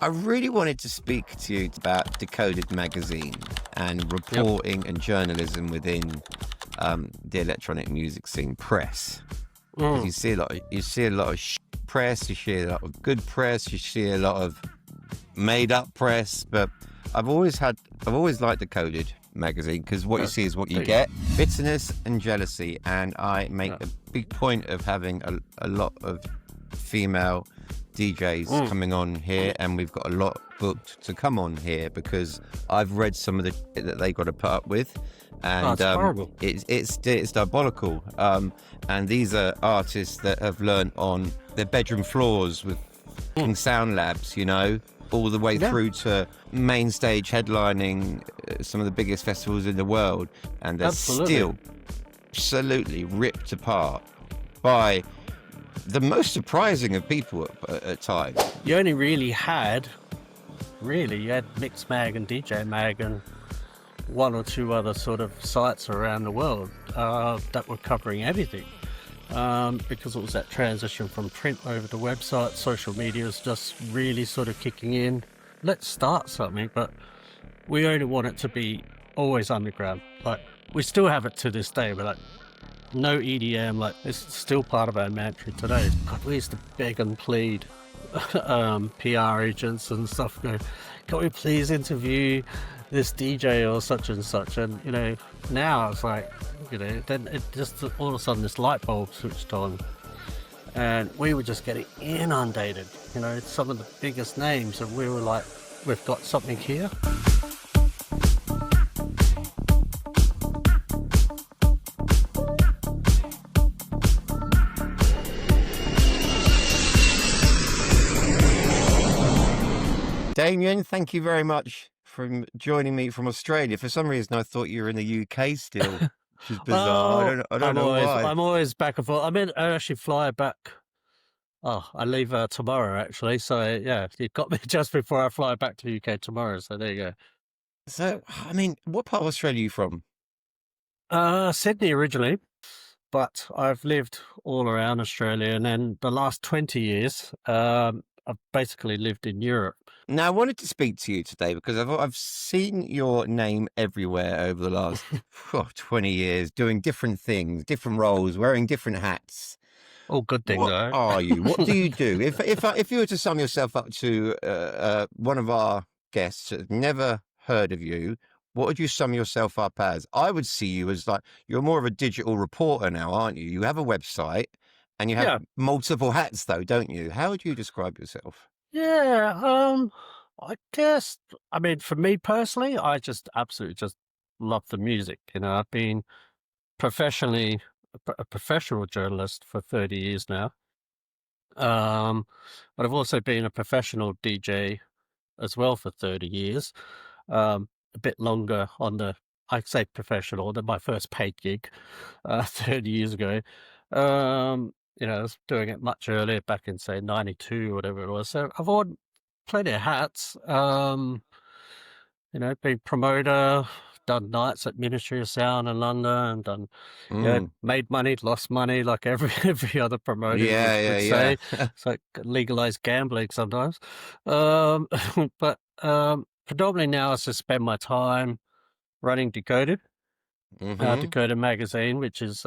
I really wanted to speak to you about Decoded Magazine and reporting and journalism within the electronic music scene press. Because you see a lot of press, you see a lot of good press, you see a lot of made up press. But I've always liked Decoded Magazine because what you see is what you get. Bitterness and jealousy, and I make a big point of having a lot of female DJs coming on here, and we've got a lot booked to come on here because I've read some of the shit that they got to put up with, and it's diabolical. And these are artists that have learned on their bedroom floors with sound labs, you know, all the way through to main stage headlining some of the biggest festivals in the world, and they're still absolutely ripped apart by the most surprising of people at times. You only really had Mix Mag and DJ Mag and one or two other sort of sites around the world that were covering everything, because it was that transition from print over to website. Social media is just really sort of kicking in. Let's start something, but we only want it to be always underground. Like, we still have it to this day, but like, no EDM, like, it's still part of our mantra today. God, we used to beg and plead PR agents and stuff, go, can we please interview this DJ or such and such? And, you know, now it's like, you know, then it just all of a sudden this light bulb switched on, and we were just getting inundated, you know, some of the biggest names, and we were like, we've got something here. Damion, thank you very much for joining me from Australia. For some reason, I thought you were in the UK still, which is bizarre. I don't know why. I'm always back and forth. I actually fly back. I leave tomorrow, actually. So, yeah, you got me just before I fly back to the UK tomorrow. So, there you go. So, I mean, what part of Australia are you from? Sydney originally, but I've lived all around Australia. And then the last 20 years, I've basically lived in Europe. Now, I wanted to speak to you today because I've seen your name everywhere over the last 20 years, doing different things, different roles, wearing different hats. All good things, What though. are you? What do you do? If you were to sum yourself up to one of our guests that had never heard of you, what would you sum yourself up as? I would see you as like, you're more of a digital reporter now, aren't you? You have a website and you have multiple hats though, don't you? How would you describe yourself? Yeah, I guess, I mean, for me personally, I just absolutely just love the music. You know, I've been professionally a professional journalist for 30 years now. But I've also been a professional DJ as well for 30 years. A bit longer on the, I'd say professional, than my first paid gig 30 years ago. You know, I was doing it much earlier, back in, say, 92 or whatever it was. So I've worn plenty of hats. You know, been promoter, done nights at Ministry of Sound in London, done, you know, made money, lost money, like every other promoter would say. It's like legalized gambling sometimes. But predominantly now I just spend my time running Decoded, Decoded Magazine, which is...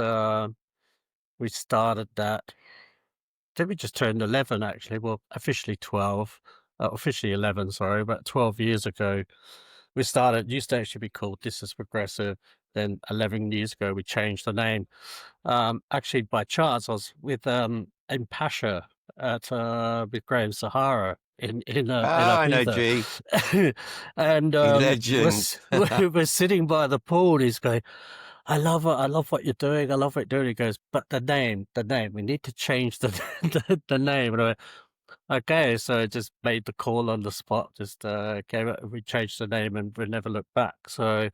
we started that. I think we just turned 11, actually. Well, officially 12. Officially 11, sorry. About 12 years ago, we started. It used to actually be called This Is Progressive. Then 11 years ago, we changed the name. Actually, by chance, I was with in Pasha with Graham Sahara in I know, G. And Legend. we're sitting by the pool, and he's going, I love it. I love what you're doing. I love what you're doing. He goes, but the name, we need to change the name. And I went, okay. So I just made the call on the spot, just came up, we changed the name, and we never looked back. So,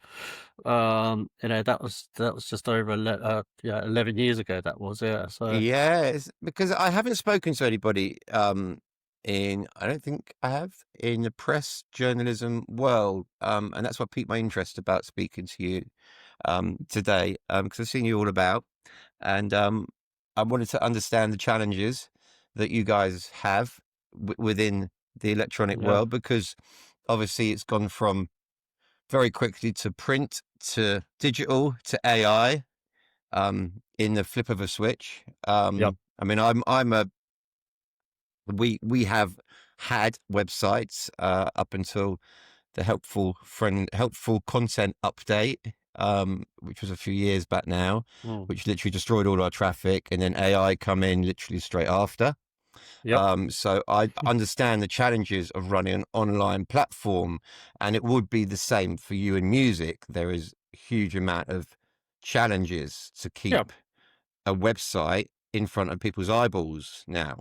you know, that was just over 11 years ago. That was, yeah. So Yes, because I haven't spoken to anybody I don't think I have, in the press journalism world. And that's what piqued my interest about speaking to you today, because I've seen you all about, and I wanted to understand the challenges that you guys have within the electronic Yeah. world, because obviously it's gone from very quickly to print to digital to AI, in the flip of a switch. Yep. I mean, we have had websites up until the helpful content update, which was a few years back now, Mm. which literally destroyed all our traffic, and then AI come in literally straight after. Yep. So I understand the challenges of running an online platform, and it would be the same for you in music. There is a huge amount of challenges to Yep. keep a website in front of people's eyeballs now.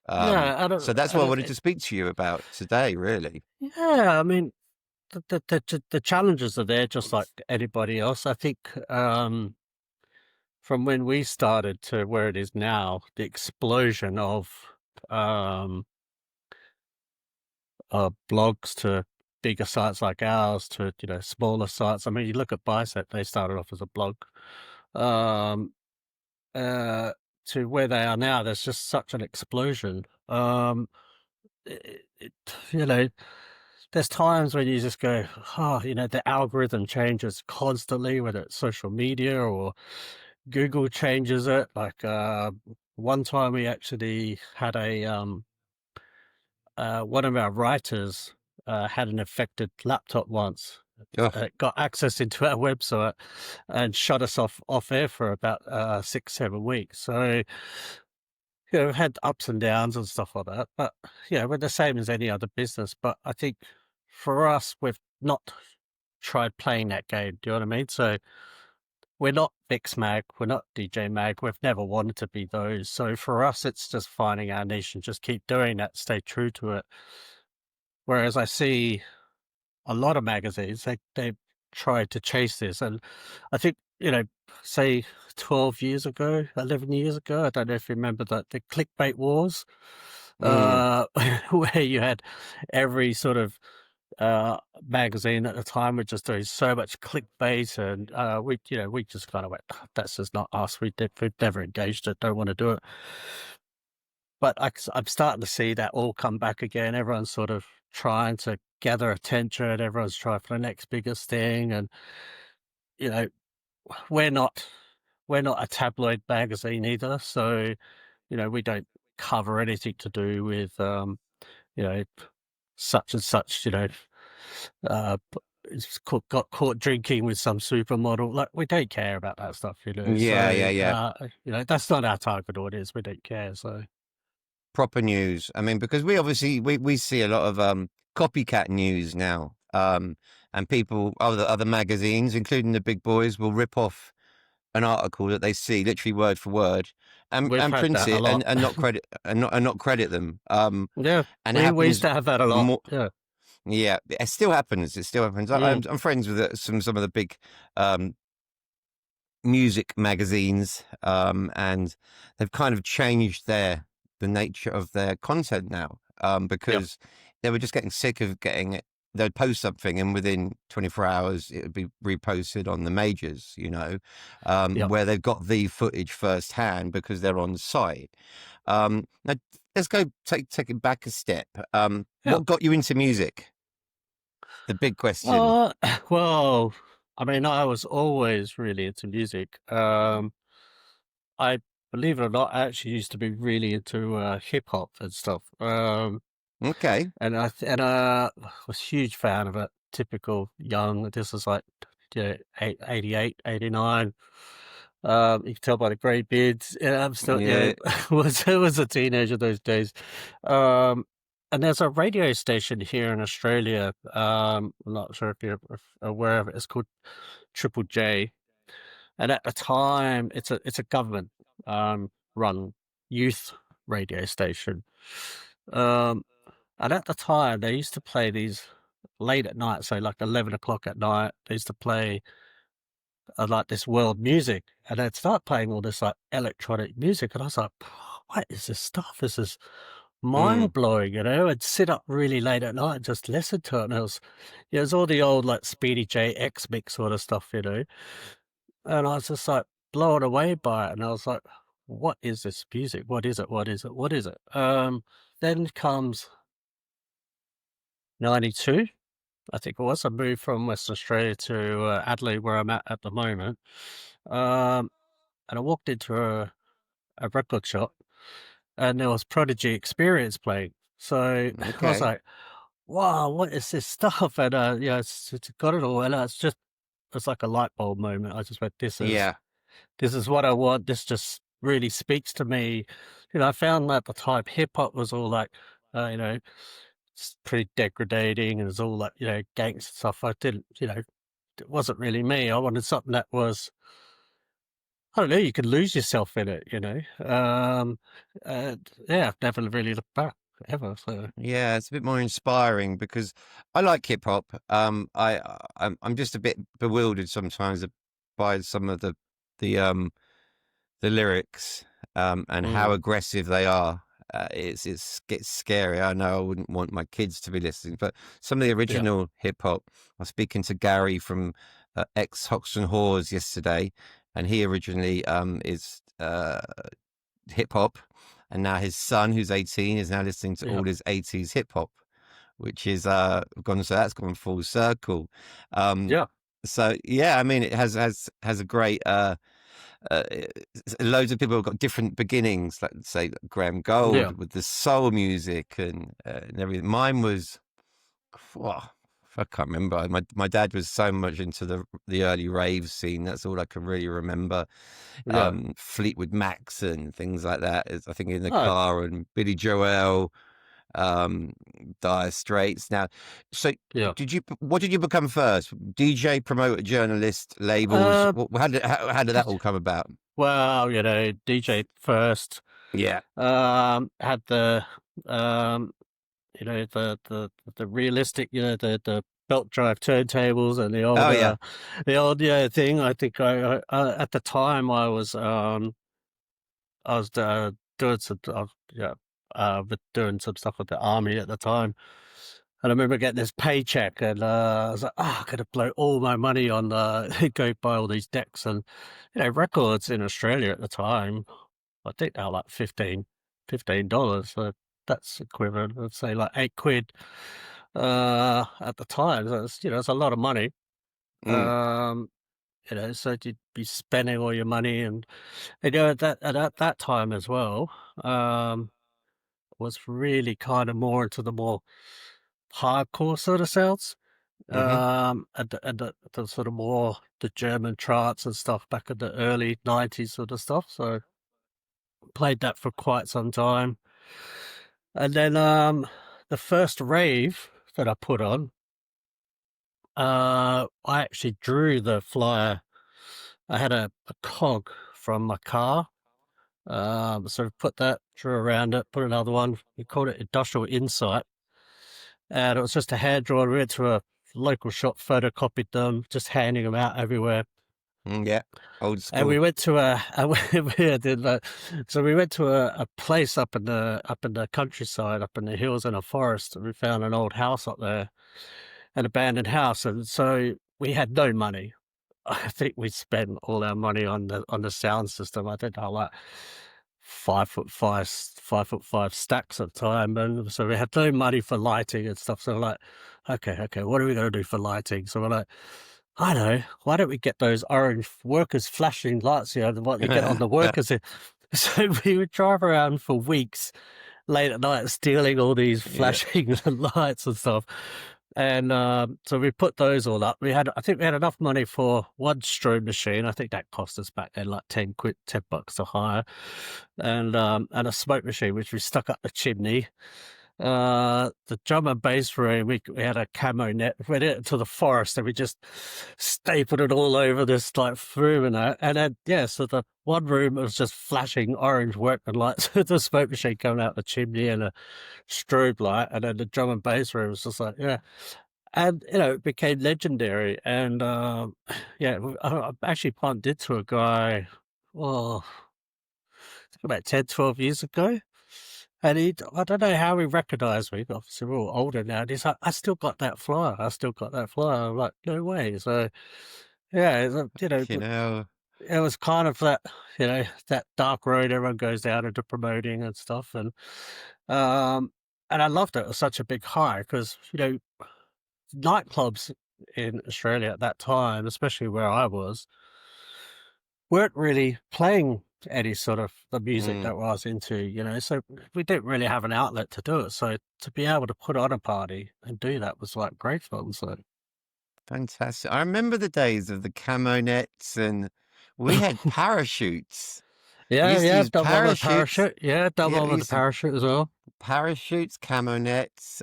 Yeah. So that's what I wanted to speak to you about today, really. Yeah. I mean, the challenges are there just like anybody else. I think from when we started to where it is now, the explosion of um, blogs to bigger sites like ours to smaller sites. I mean, you look at Bicep; they started off as a blog. Um, to where they are now, there's just such an explosion. It, you know, there's times when you just go, oh, the algorithm changes constantly, whether it's social media or Google changes it. Like one time we actually had one of our writers had an affected laptop once. Oh, Got access into our website and shut us off air for about 6-7 weeks. So we've had ups and downs and stuff like that, but we're the same as any other business. But I think for us, we've not tried playing that game. Do you know what I mean? So we're not Mix Mag, we're not DJ Mag. We've never wanted to be those. So for us, it's just finding our niche and just keep doing that, stay true to it. Whereas I see a lot of magazines, they've tried to chase this. And I think, say 12 years ago, 11 years ago, I don't know if you remember the clickbait wars, mm. where you had every sort of magazine at the time were just doing so much clickbait, and we just kind of went, "Ah, that's just not us. We've never engaged it, don't want to do it." But I'm starting to see that all come back again. Everyone's sort of trying to gather attention. Everyone's trying for the next biggest thing, and you know, we're not a tabloid magazine either. So we don't cover anything to do with you know such and such. Got caught drinking with some supermodel. Like, we don't care about that stuff. Yeah, yeah, So yeah. that's not our target audience. We don't care. So Proper news. I mean, because we obviously we see a lot of copycat news now. And people, other magazines, including the big boys, will rip off an article that they see literally word for word, we've and had print that a it, lot. and not credit and not credit them. Yeah, And it we used happens to have that a lot. more. Yeah, Yeah, it still happens. It still happens. mm, I'm friends with some of the big um, music magazines, and they've kind of changed the nature of their content now, yep, because they were just getting sick of getting it. They'd post something, and within 24 hours, it would be reposted on the majors, yep. where they've got the footage firsthand because they're on site. Now, let's go take it back a step. Yeah. What got you into music? The big question. Uh, well, I mean, I was always really into music. I believe it or not, I actually used to be really into hip hop and stuff. Okay. And I was a huge fan of it. Typical young. This was like 88, 89. You can tell by the grey beards. Yeah, I'm still Yeah. was a teenager those days. Um, and there's a radio station here in Australia. I'm not sure if you're aware of it. It's called Triple J. And at the time, it's a government run youth radio station. Um, and at the time, they used to play these late at night, so like 11 o'clock at night. They used to play like this world music, and they'd start playing all this like electronic music, and I was like, "What is this stuff? This is mind Mm. blowing," I'd sit up really late at night and just listen to it, and it was all the old like Speedy J X mix sort of stuff. And I was just like blown away by it, and I was like, "What is this music? What is it? What is it? What is it?" Then comes '92, I think it was. I moved from Western Australia to Adelaide, where I'm at the moment. Um, and I walked into a record shop, and there was Prodigy Experience playing. So I was Okay. like, "Wow, what is this stuff?" And yeah, it's got it all, and it's like a light bulb moment. I just went, Yeah. this is what I want. This just really speaks to me." I found that at the time hip hop was all like, you know, it's pretty degrading, and it was all like, gangster stuff. I didn't, it wasn't really me. I wanted something that was, I don't know, you could lose yourself in it. And yeah, I've never really looked back ever. So Yeah, it's a bit more inspiring because I like hip hop. I'm just a bit bewildered sometimes by some of the lyrics, and how mm, aggressive they are. It's gets scary. I know I wouldn't want my kids to be listening, but some of the yeah, original hip hop. I was speaking to Gary from ex Hoxton Whores yesterday, and he originally is hip hop, and now his son, who's 18, is now listening to yeah, all his 80s hip hop, which is gone. So that's gone full circle. Um, yeah, so yeah, I mean, it has a great. Uh, Loads of people have got different beginnings, like say Graham yeah, Gold with the soul music and everything. Mine was, well, I can't remember. My dad was so much into the early rave scene. That's all I can really remember. yeah. Fleetwood Macs and things like that. I think in the Oh, car, and Billy Joel, um, Dire Straits. Now, so yeah. what did you become first? DJ, promoter, journalist, labels? Uh, How did that all come about? well, DJ first. Yeah. Had um, the realistic, the belt drive turntables and Oh yeah. the old, yeah, thing. I think at the time I was doing some, with doing some stuff with the army at the time. And I remember getting this paycheck, and I was like, I could have blown all my money on go buy all these decks and records in Australia at the time. I think they were like $15. So that's equivalent, let's say, like £8 at the time. So it's a lot of money. Mm, Um, so you'd be spending all your money, and at that time as well, was really kind of more into the more hardcore sort of sounds. mm-hmm, And the sort of more the German charts and stuff back in the early '90s sort of stuff. So played that for quite some time. And then the first rave that I put on, I actually drew the flyer. I had a cog from my car. So put that, drew around it, put another one. We called it Industrial Insight. And it was just a hand drawn. We went to a local shop, photocopied them, just handing them out everywhere. yeah. Old And we school. went to we did that. So we went to a place up in the countryside, up in the hills in a forest. And we found an old house up there, an abandoned house. And so we had no money. I think we spent all our money on the sound system. I think I like 5'5", 5'5" stacks at the time, and so we had no money for lighting and stuff. So we're like, okay, what are we going to do for lighting? So we're like, I know, why don't we get those orange workers flashing lights? What you get on the workers. So we would drive around for weeks late at night stealing all these Yeah. flashing lights and stuff. And so we put those all up. I think we had enough money for one strobe machine. I think that cost us back then like £10, $10 to hire, and a smoke machine which we stuck up the chimney. The drum and bass room, we had a camo net. We went into the forest and we just stapled it all over this like room and that. And then so the one room was just flashing orange workman lights with the smoke machine coming out the chimney and a strobe light, and then the drum and bass room was just like, and it became legendary. And I actually bumped into a guy, well, I think about 10, 12 years ago. And I don't know how he recognized me, but obviously we're all older now. And he's like, I still got that flyer. I still got that flyer. I'm like, no way. So, yeah, You but know. it was kind of that dark road everyone goes down into promoting and stuff. And and I loved it. It was such a big high because, nightclubs in Australia at that time, especially where I was, weren't really playing any sort of the music Mm, that I was into, so we didn't really have an outlet to do it. So to be able to put on a party and do that was like great fun. So fantastic. I remember the days of the camo nets, and we had parachutes. We yeah, used to yeah, use double on the parachutes. parachute. Yeah, double Yeah, on we the used to parachute as well. parachutes, camo nets.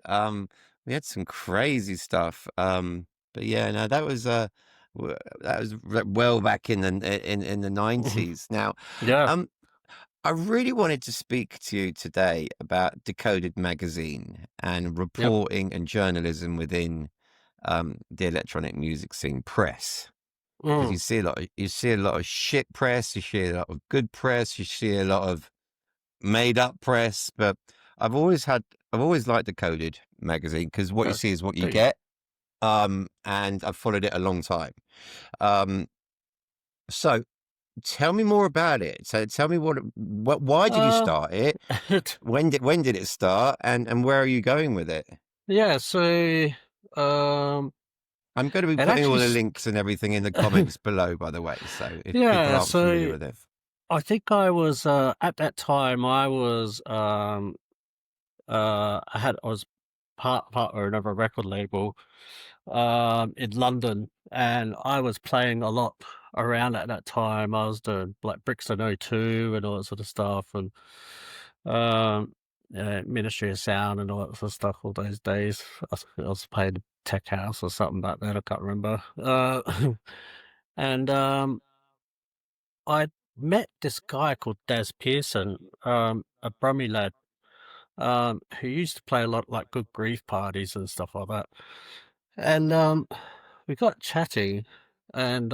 We had some crazy stuff. But yeah, no, that was well back in the '90s. Now, Yeah, um, I really wanted to speak to you today about Decoded Magazine and yep. reporting and journalism within the electronic music scene press. Because Mm, you see a lot of shit press, you see a lot of good press, you see a lot of made up press. But I've always liked Decoded Magazine because what you yeah, see is what you do. get. And I've followed it a long time. Um, so tell me more about it. So tell me why did you Uh, start it? When did it start? And where are you going with it? yeah, so, um, I'm going to be it putting all actually, the links and everything in the comments below, by the way. So if people yeah, aren't familiar so with it. I think I was, at that time, I was partner of a record label, in London, and I was playing a lot around at that time. I was doing like Brixton O2 and all that sort of stuff, and Ministry of Sound and all that sort of stuff. All those days, I was playing Tech House or something back then. I can't remember. And I met this guy called Des Pearson, a Brummie lad, who used to play a lot like good grief parties and stuff like that. And we got chatting, and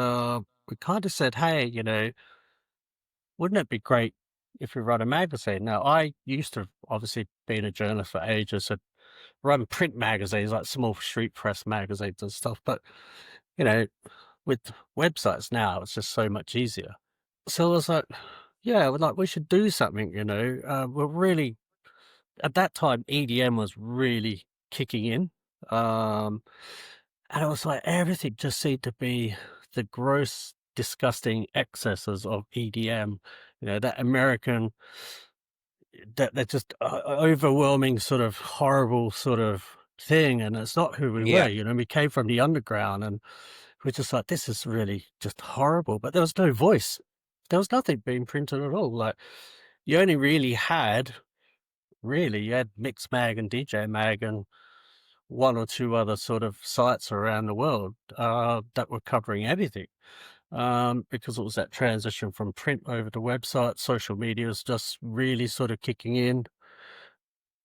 we kind of said, "Hey, wouldn't it be great if we run a magazine?" Now, I used to obviously been a journalist for ages and run print magazines, like small street press magazines and stuff. But you know, with websites now, it's just so much easier. So I was like, "Yeah, we should do something." We're really at that time EDM was really kicking in. Um, And it was like everything just seemed to be the gross, disgusting excesses of EDM. That American, that just overwhelming, sort of horrible sort of thing. And it's not who we were. Yeah. We came from the underground, and we're just like, this is really just horrible. But there was no voice. There was nothing being printed at all. Like you only really had, you had Mix Mag and DJ Mag and one or two other sort of sites around the world that were covering everything, because it was that transition from print over to website. Social media is just really sort of kicking in.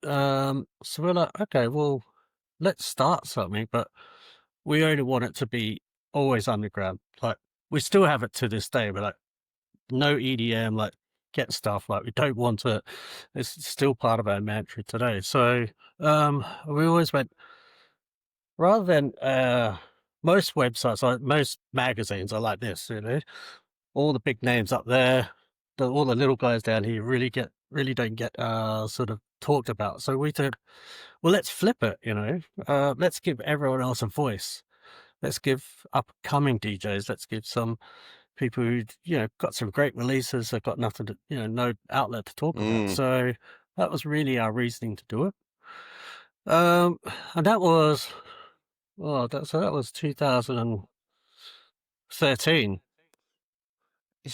So we're like, okay, well, let's start something, but we only want it to be always underground. Like we still have it to this day. We're like, no EDM, like get stuff. Like we don't want it. It's still part of our mantra today. So we always went, rather than most websites, like most magazines are like this, all the big names up there, all the little guys down here really don't get sort of talked about. So we said, well, let's flip it, let's give everyone else a voice. Let's give upcoming DJs, let's give some people who, got some great releases, they've got nothing to, no outlet to talk about. Mm. So that was really our reasoning to do it. Um, and that was, that was 2013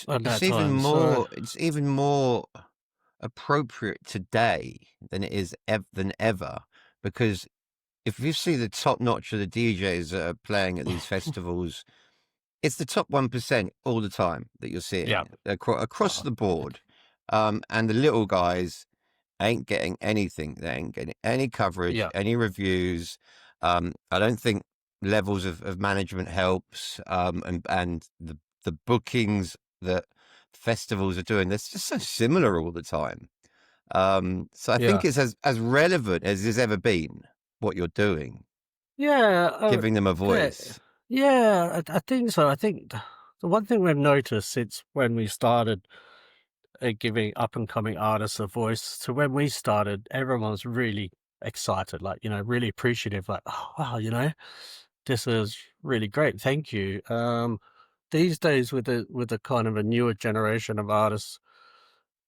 at that time. So It's even more appropriate today than it is than ever, because if you see the top notch of the DJs that are playing at these festivals, it's the top 1% all the time that you're yeah, seeing across uh, the board. And the little guys ain't getting anything. They ain't getting any coverage, yeah, any reviews. I don't think levels of management helps. And the bookings that festivals are doing, they're just so similar all the time. So I think yeah, it's as relevant as it's ever been, what you're doing, yeah, giving them a yeah, voice. yeah. I think so. I think the one thing we've noticed since when we started giving up and coming artists a voice to when we started, everyone was really excited, like, really appreciative, like, oh wow, this is really great, thank you. These days with the kind of a newer generation of artists,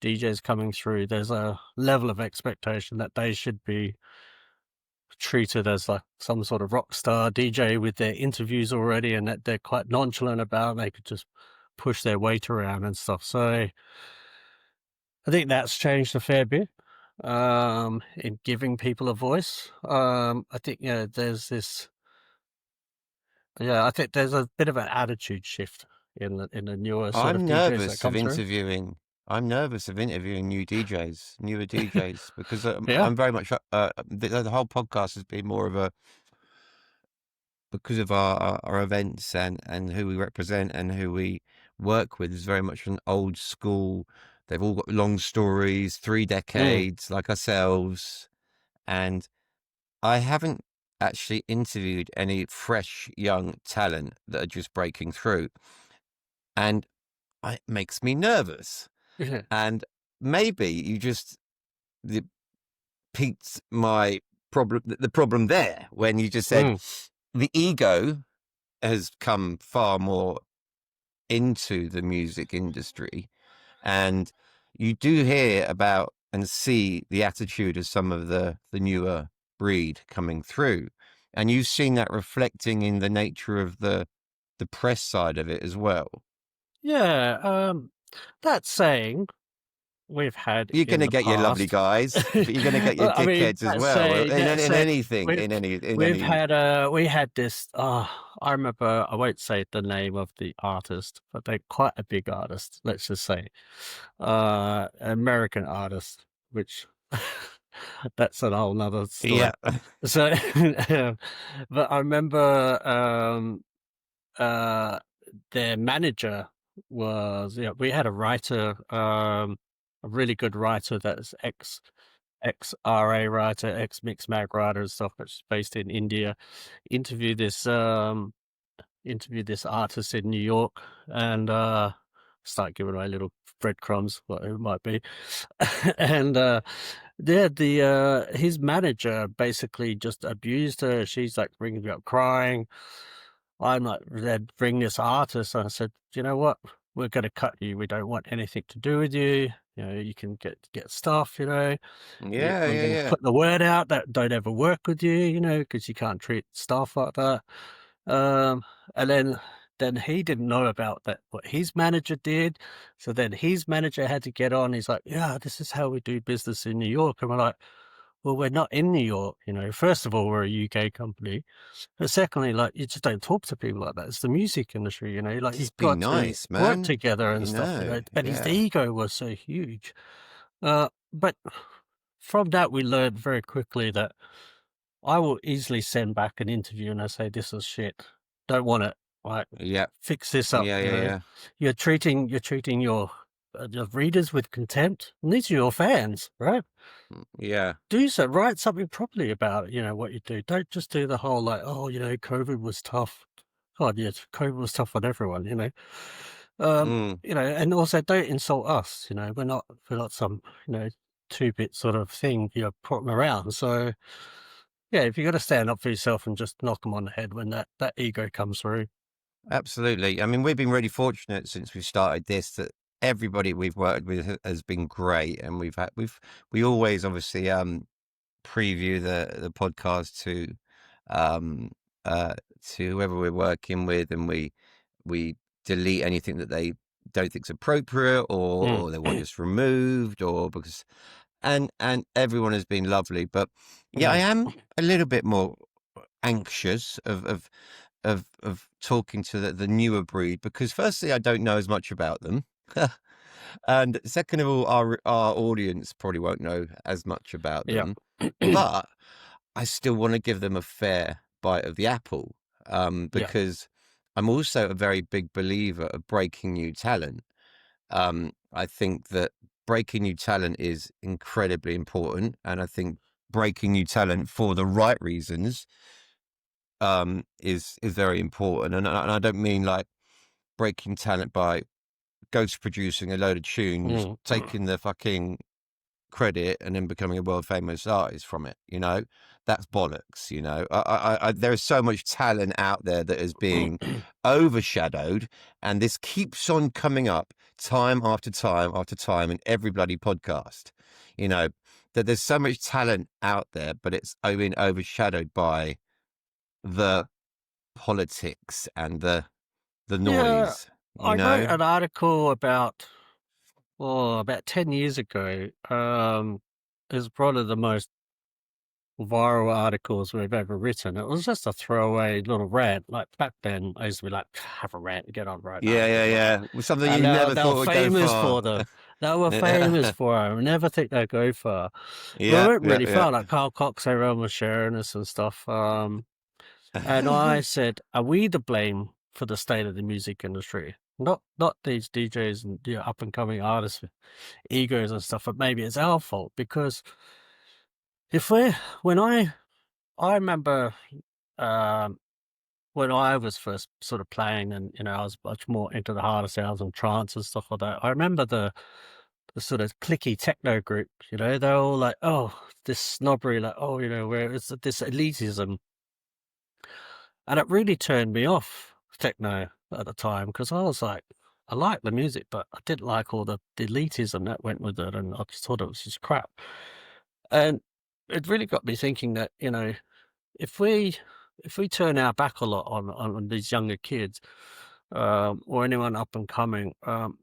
DJs coming through, there's a level of expectation that they should be treated as like some sort of rock star DJ with their interviews already, and that they're quite nonchalant about. They could just push their weight around and stuff. So I think that's changed a fair bit in giving people a voice. I think there's this. Yeah, I think there's a bit of an attitude shift in the newer sort of I'm DJs that nervous of come through. interviewing. I'm nervous of interviewing newer DJs, because Yeah. I'm very much the whole podcast has been more of a, because of our events and who we represent and who we work with, is very much an old school. They've all got long stories, 3 decades, like ourselves, and I haven't actually interviewed any fresh young talent that are just breaking through, and it makes me nervous. Yeah. And maybe you just piqued my problem, the problem there, when you just said the ego has come far more into the music industry, and you do hear about and see the attitude of some of the newer breed coming through, and you've seen that reflecting in the nature of the press side of it as well. Yeah. That saying, we've had You're in going to the get your lovely past. guys, but you're going to get your Well, I mean, dickheads as well. In anything, we've in we've any. had we had this. I remember. I won't say the name of the artist, but they're quite a big artist. Let's just say, American artist, which that's an whole nother story. Yeah. So, but I remember their manager was, we had a writer, a really good writer that's ex RA writer, ex mixed mag writer and stuff, which is based in India. Interviewed this artist in New York, and start giving away little breadcrumbs, what it might be. And the his manager basically just abused her. She's like ringing me up crying. I'm like, they'd bring this artist, and I said, you know what? We're going to cut you. We don't want anything to do with you. You can get stuff. Yeah, We're going to yeah. put the word out that don't ever work with you. Because you can't treat staff like that. And then he didn't know about that, what his manager did. So then his manager had to get on. He's like, yeah, this is how we do business in New York. And we're like, well, we're not in New York. First of all, we're a UK company. But secondly, like, you just don't talk to people like that. It's the music industry, like, Just you've be got nice, to work man. together and stuff, but his ego was so huge. But from that, we learned very quickly that I will easily send back an interview and I say, this is shit. Don't want it. Right. Yeah. Fix this up. Yeah. You're treating your readers with contempt. And these are your fans, right? Yeah. Do so. Write something properly about what you do. Don't just do the whole like, oh, COVID was tough. God, yes, COVID was tough on everyone. And also don't insult us. We're not some 2-bit sort of thing putting around. So yeah, if you got to stand up for yourself and just knock them on the head when that ego comes through. Absolutely. I mean, we've been really fortunate since we started this that everybody we've worked with has been great, and we always obviously preview the podcast to whoever we're working with, and we delete anything that they don't think is appropriate or they want us removed, or because and everyone has been lovely. But yeah, I am a little bit more anxious of talking to the newer breed, because firstly I don't know as much about them, and second of all our audience probably won't know as much about them. But I still want to give them a fair bite of the apple, because I'm also a very big believer of breaking new talent. I think that breaking new talent is incredibly important, and I think breaking new talent for the right reasons is very important. And I don't mean like breaking talent by ghost producing a load of tunes, taking the fucking credit and then becoming a world famous artist from it. That's bollocks. There is so much talent out there that is being overshadowed, and this keeps on coming up time after time after time in every bloody podcast. That there's so much talent out there, but it's been overshadowed by the politics and the noise. I wrote an article about 10 years ago. It's probably the most viral articles we've ever written. It was just a throwaway little rant. Like back then, I used to be like, have a rant and get on right now. Yeah. It was something you never thought would go far. They were famous for it. I never think they'd go far. Yeah, we weren't really far. Like Carl Cox, everyone was sharing us and stuff. And I said, are we to blame for the state of the music industry? Not these DJs and up and coming artists with egos and stuff, but maybe it's our fault, because when I remember when I was first sort of playing, and I was much more into the harder sounds and trance and stuff like that. I remember the sort of clicky techno group. They're all like, oh, this snobbery, like, oh, where it's this elitism, and it really turned me off techno at the time, because I was like, I liked the music, but I didn't like all the elitism that went with it, and I just thought it was just crap. And it really got me thinking that, if we turn our back a lot on these younger kids, or anyone up and coming,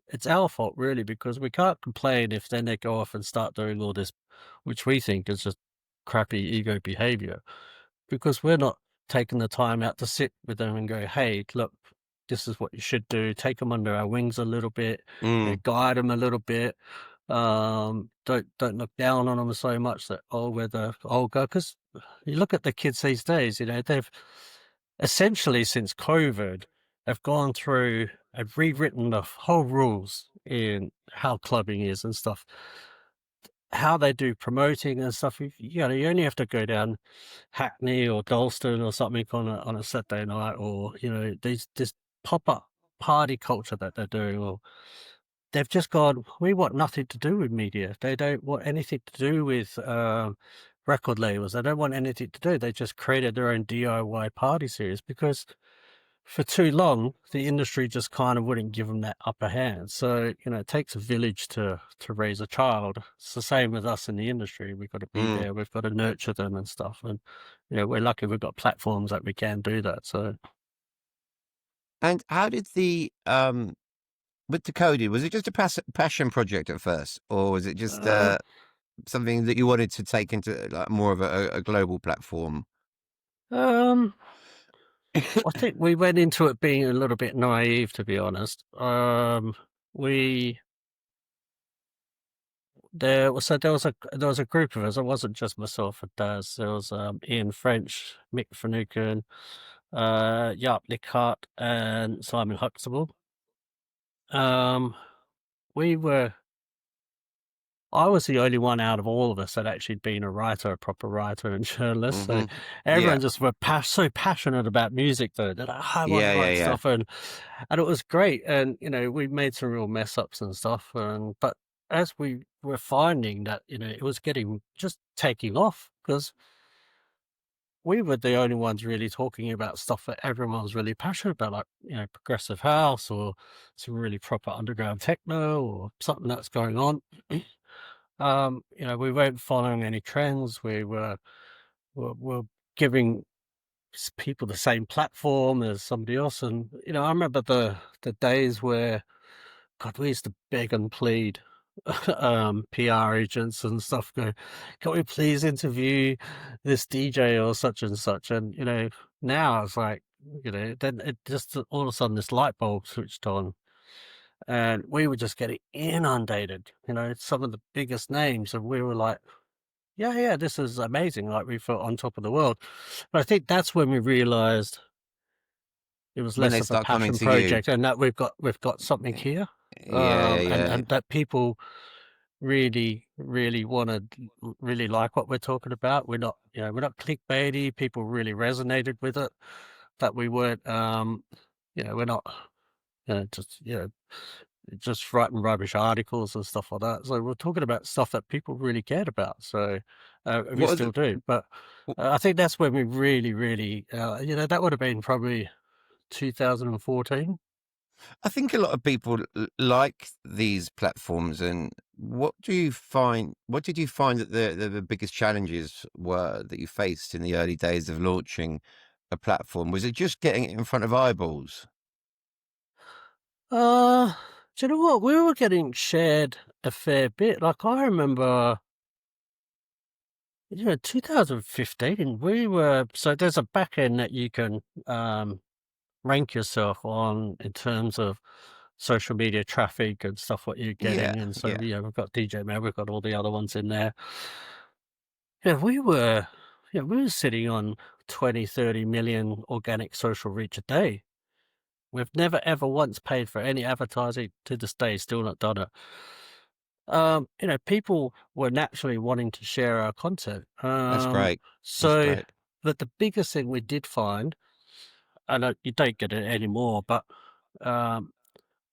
it's our fault, really, because we can't complain if then they go off and start doing all this, which we think is just crappy ego behavior, because we're not taking the time out to sit with them and go, hey, look, this is what you should do. Take them under our wings a little bit, guide them a little bit. Don't look down on them so much that, we're the old guy. Because you look at the kids these days, they've essentially, since COVID, have gone through and rewritten the whole rules in how clubbing is and stuff, how they do promoting and stuff. You only have to go down Hackney or Dalston or something on a Saturday night, or this pop-up party culture that they're doing, or they've just gone, we want nothing to do with media. They don't want anything to do with record labels. They don't want anything to do. They just created their own DIY party series, because for too long, the industry just kind of wouldn't give them that upper hand. So, it takes a village to raise a child. It's the same with us in the industry. We've got to be there. We've got to nurture them and stuff. And, we're lucky we've got platforms that we can do that. So. And how did with Decoded, was it just a passion project at first, or was it just something that you wanted to take into like more of a global platform? I think we went into it being a little bit naive, to be honest. There was a group of us. It wasn't just myself and Daz. There was Ian French, Mick Finucane, Jaap Lickhardt, and Simon Huxtable. I was the only one out of all of us that actually been a proper writer and journalist. So everyone just were so passionate about music, though, that I want to write stuff, and it was great. And we made some real mess ups and stuff. But as we were finding that it was just taking off, because we were the only ones really talking about stuff that everyone was really passionate about, like progressive house, or some really proper underground techno, or something that's going on. We weren't following any trends. We were giving people the same platform as somebody else. And, I remember the days where, God, we used to beg and plead PR agents and stuff, go, can we please interview this DJ or such and such? And, now it's like, then it just all of a sudden this light bulb switched on. And we were just getting inundated, some of the biggest names. And we were like, yeah, this is amazing. Like, we felt on top of the world. But I think that's when we realized it was less of a passion project, and that we've got something here. And that people really, really really like what we're talking about. We're not clickbaity. People really resonated with it. That we weren't, we're not just, just writing rubbish articles and stuff like that. So we're talking about stuff that people really cared about. So we What are still do. But I think that's when we really, really, that would have been probably 2014. I think a lot of people like these platforms. And what did you find that the biggest challenges were that you faced in the early days of launching a platform? Was it just getting it in front of eyeballs? Do you know what? We were getting shared a fair bit. Like I remember, 2015, so there's a back end that you can rank yourself on in terms of social media traffic and stuff what you're getting. Yeah, And so, yeah. we've got DJing, we've got all the other ones in there. Yeah, we were sitting on 20, 30 million organic social reach a day. We've never ever once paid for any advertising to this day, still not done it. People were naturally wanting to share our content. That's great. That's So, great. but the biggest thing we did find, and you don't get it anymore, but um,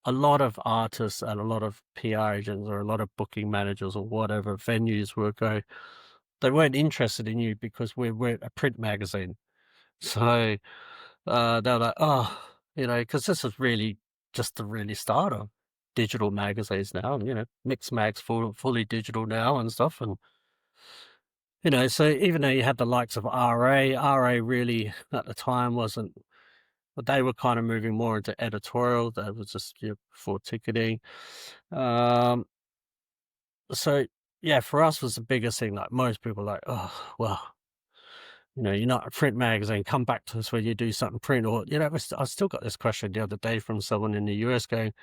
a lot of artists and a lot of PR agents or a lot of booking managers or whatever venues were going, they weren't interested in you because we're a print magazine. So they're like, oh, because this is really just the really start of digital magazines now. Mixed Mag's fully digital now and stuff. And, so even though you had the likes of RA really at the time wasn't, but they were kind of moving more into editorial. That was just for ticketing. So yeah, for us was the biggest thing. Like most people, like, oh well, you're not a print magazine. Come back to us when you do something print. Or I still got this question the other day from someone in the US going,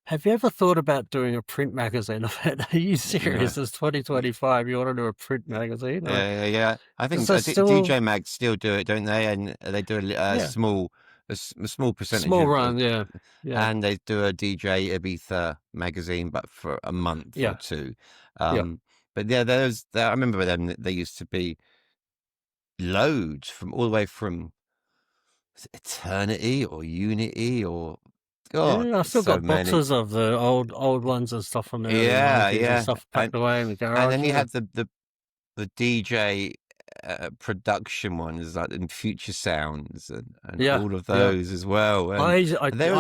"Have you ever thought about doing a print magazine?" Are you serious? It's 2025. You want to do a print magazine? Yeah. I think still DJ Mag still do it, don't they? And they do a small percentage. Small run, yeah. And they do a DJ Ibiza magazine, but for a month or two. But yeah, I remember them. They used to be loads from all the way from Eternity or Unity or God. Yeah, I've still so got many. boxes of the old ones and stuff from the early 90s and stuff packed away in the garage. And then you have the DJ production ones like in Future Sounds and all of those as well. And I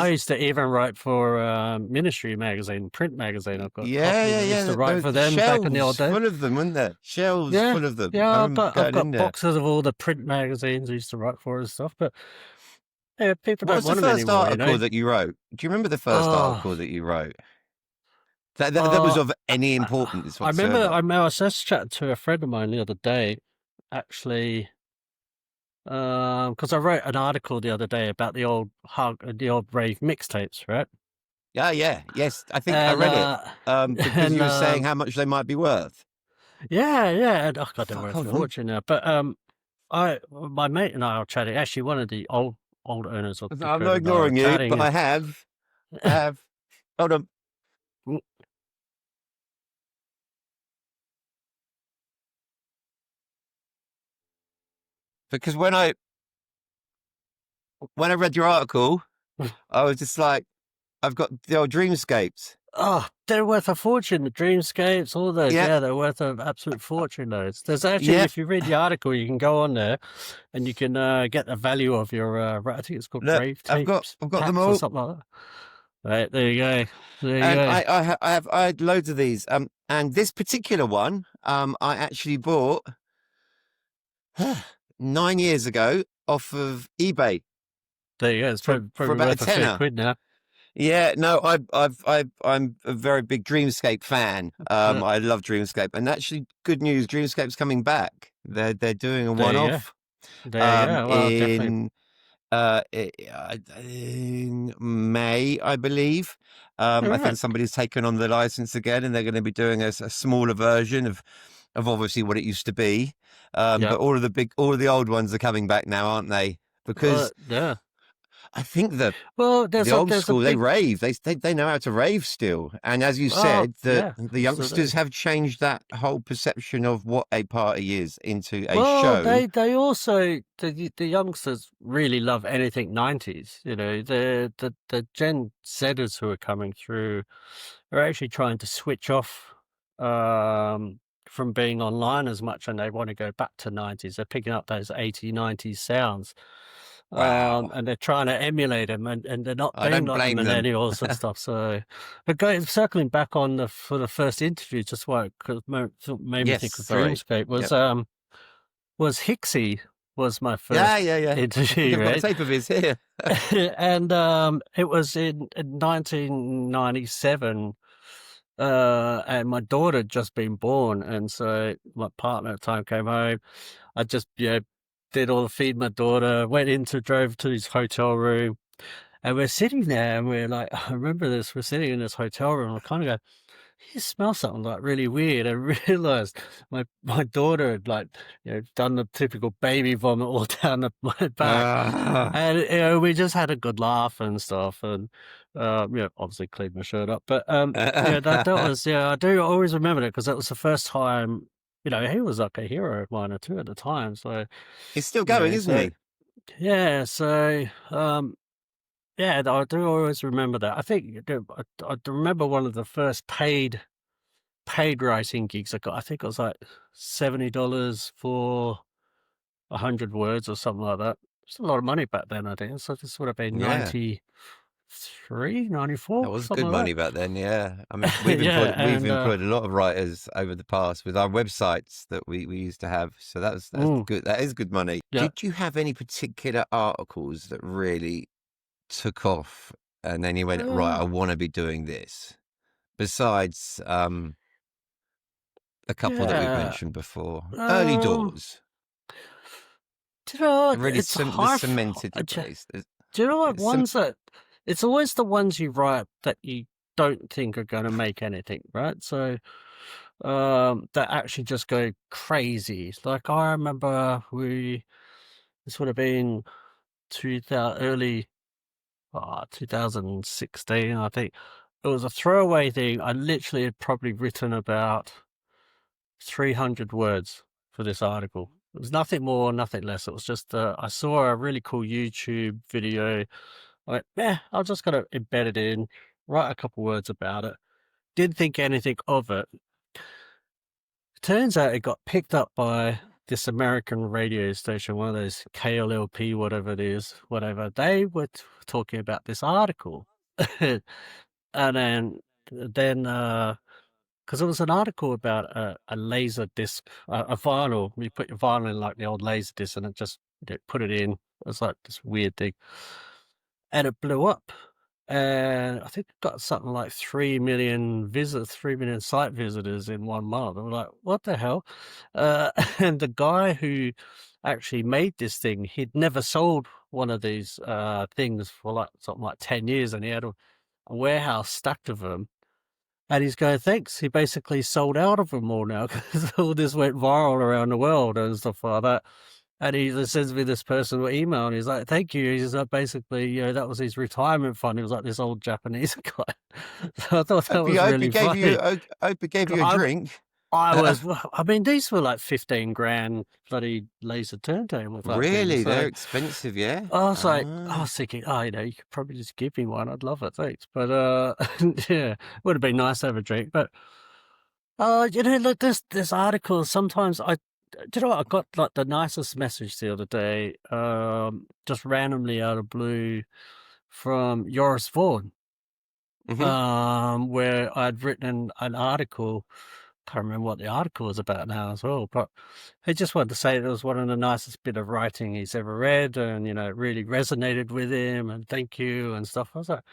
used to even write for Ministry magazine, print magazine. I've got copies. I used to write for them back in the old days. Full of them, weren't there? Shelves full of them. Yeah, I've got boxes of all the print magazines I used to write for and stuff. But yeah, people don't want them anymore. What's the first article that you wrote? Do you remember the first article that you wrote? That was of any importance whatsoever? I was just chatting to a friend of mine the other day, actually, because I wrote an article the other day about the old rave mixtapes, right? Yes. I think I read it because you were saying how much they might be worth. Yeah. And, oh God, they're worth a fortune now. But my mate and I are chatting. Actually, one of the old owners of. I'm not ignoring you, but I have. Hold on. Because when I read your article, I was just like, I've got the old Dreamscapes. Oh, they're worth a fortune. The Dreamscapes, all those. Yeah, they're worth an absolute fortune. Those. There's actually, if you read the article, you can go on there and you can get the value of your. I think it's called Rave Tapes. I've got them all. Or something like that. Right, there you go. I had loads of these. And this particular one, I actually bought 9 years ago off of eBay. There you go. It's probably about worth a fair quid now. Yeah, no, I'm a very big Dreamscape fan. I love Dreamscape, and actually, good news, Dreamscape's coming back. They're doing a one-off. In May, I believe. I think somebody's taken on the license again, and they're going to be doing a smaller version of obviously what it used to be. But all of the old ones are coming back now, aren't they? Because I think Well, the old there's a school, they big rave. They know how to rave still. And as you said, yeah, the youngsters absolutely. have changed that whole perception of what a party is into a Well, show. they also the youngsters really love anything 90s. You know, the Gen Zers who are coming through are actually trying to switch off from being online as much, and they want to go back to 90s. They're picking up those 80s, 90s sounds. Wow. And they're trying to emulate them, and they're not I being don't like the blame them. millennials and stuff. So, but circling back on for the first interview, just what made me Yes, think of sorry. Dreamscape Yep. was Hixie was my Yeah, first yeah, yeah. I think interview, I've got a right? tape of his here. And it was in 1997, and my daughter had just been born, and so my partner at the time came home. I just did all the feed my daughter, drove to his hotel room, and we're sitting there, and we're like, I remember this. We're sitting in this hotel room, and I kind of go, you smell something like really weird. I realized my daughter had done the typical baby vomit all down my back, Ah. and we just had a good laugh and stuff, and obviously cleaned my shirt up. But that was I do always remember it because that was the first time. He was like a hero of mine or two at the time. So He's still going, isn't so he? yeah, so yeah, I do always remember that. I think I remember one of the first paid writing gigs I got. I think it was like $70 for 100 words or something like that. It's a lot of money back then, I think. So this would have been Yeah. 93, That 94, was something good like money back then, yeah. I mean, that. Yeah, we've and employed a lot of writers over the past with our websites that we used to have. So that's mm, good. That is good money. yeah. Did you have any particular articles that really took off and then you went, right, I Uh, want to be doing this? Besides a couple that we've yeah. mentioned before. Early Um, doors. do you know It what? really It's the hard. cemented your place. Do you know what? It's some, Ones that it's always the ones you write that you don't think are going to make anything, right? So that actually just go crazy. Like I remember this would have been 2000 early 2016, I think. It was a throwaway thing. I literally had probably written about 300 words for this article. It was nothing more, nothing less. It was just I saw a really cool YouTube video. I went, yeah, I'll just gotta embed it in, write a couple words about it. Didn't think anything of it. Turns out it got picked up by this American radio station, one of those KLLP, whatever it is, whatever. They were talking about this article. And then, because it was an article about a laser disc, a vinyl. You put your vinyl in like the old laser disc and it just put it in. It was like this weird thing. And it blew up. And I think it got something like 3 million visitors, 3 million site visitors in 1 month. I'm like, what the hell? And the guy who actually made this thing, he'd never sold one of these things for like something like 10 years, and he had a warehouse stacked of them. And he's going, thanks. He basically sold out of them all now because all this went viral around the world and stuff like that. And he just sends me this personal email, and he's like, "Thank you." He's like, basically, that was his retirement fund. He was like this old Japanese guy. So I thought that was I hope he really gave funny. you a I, drink. I was, I mean, these were like 15 grand bloody laser turntable type things. Really? They're So expensive, yeah? I was like, I Ah. was thinking, you could probably just give me one. I'd love it, thanks. But yeah, would have been nice to have a drink. But look, this article. Sometimes do you know what? I got like the nicest message the other day, just randomly out of blue from Yoris Vaughan, Hmm. where I'd written an article. Can't remember what the article was about now as well, but he just wanted to say it was one of the nicest bit of writing he's ever read, and it really resonated with him, and thank you and stuff. I was like,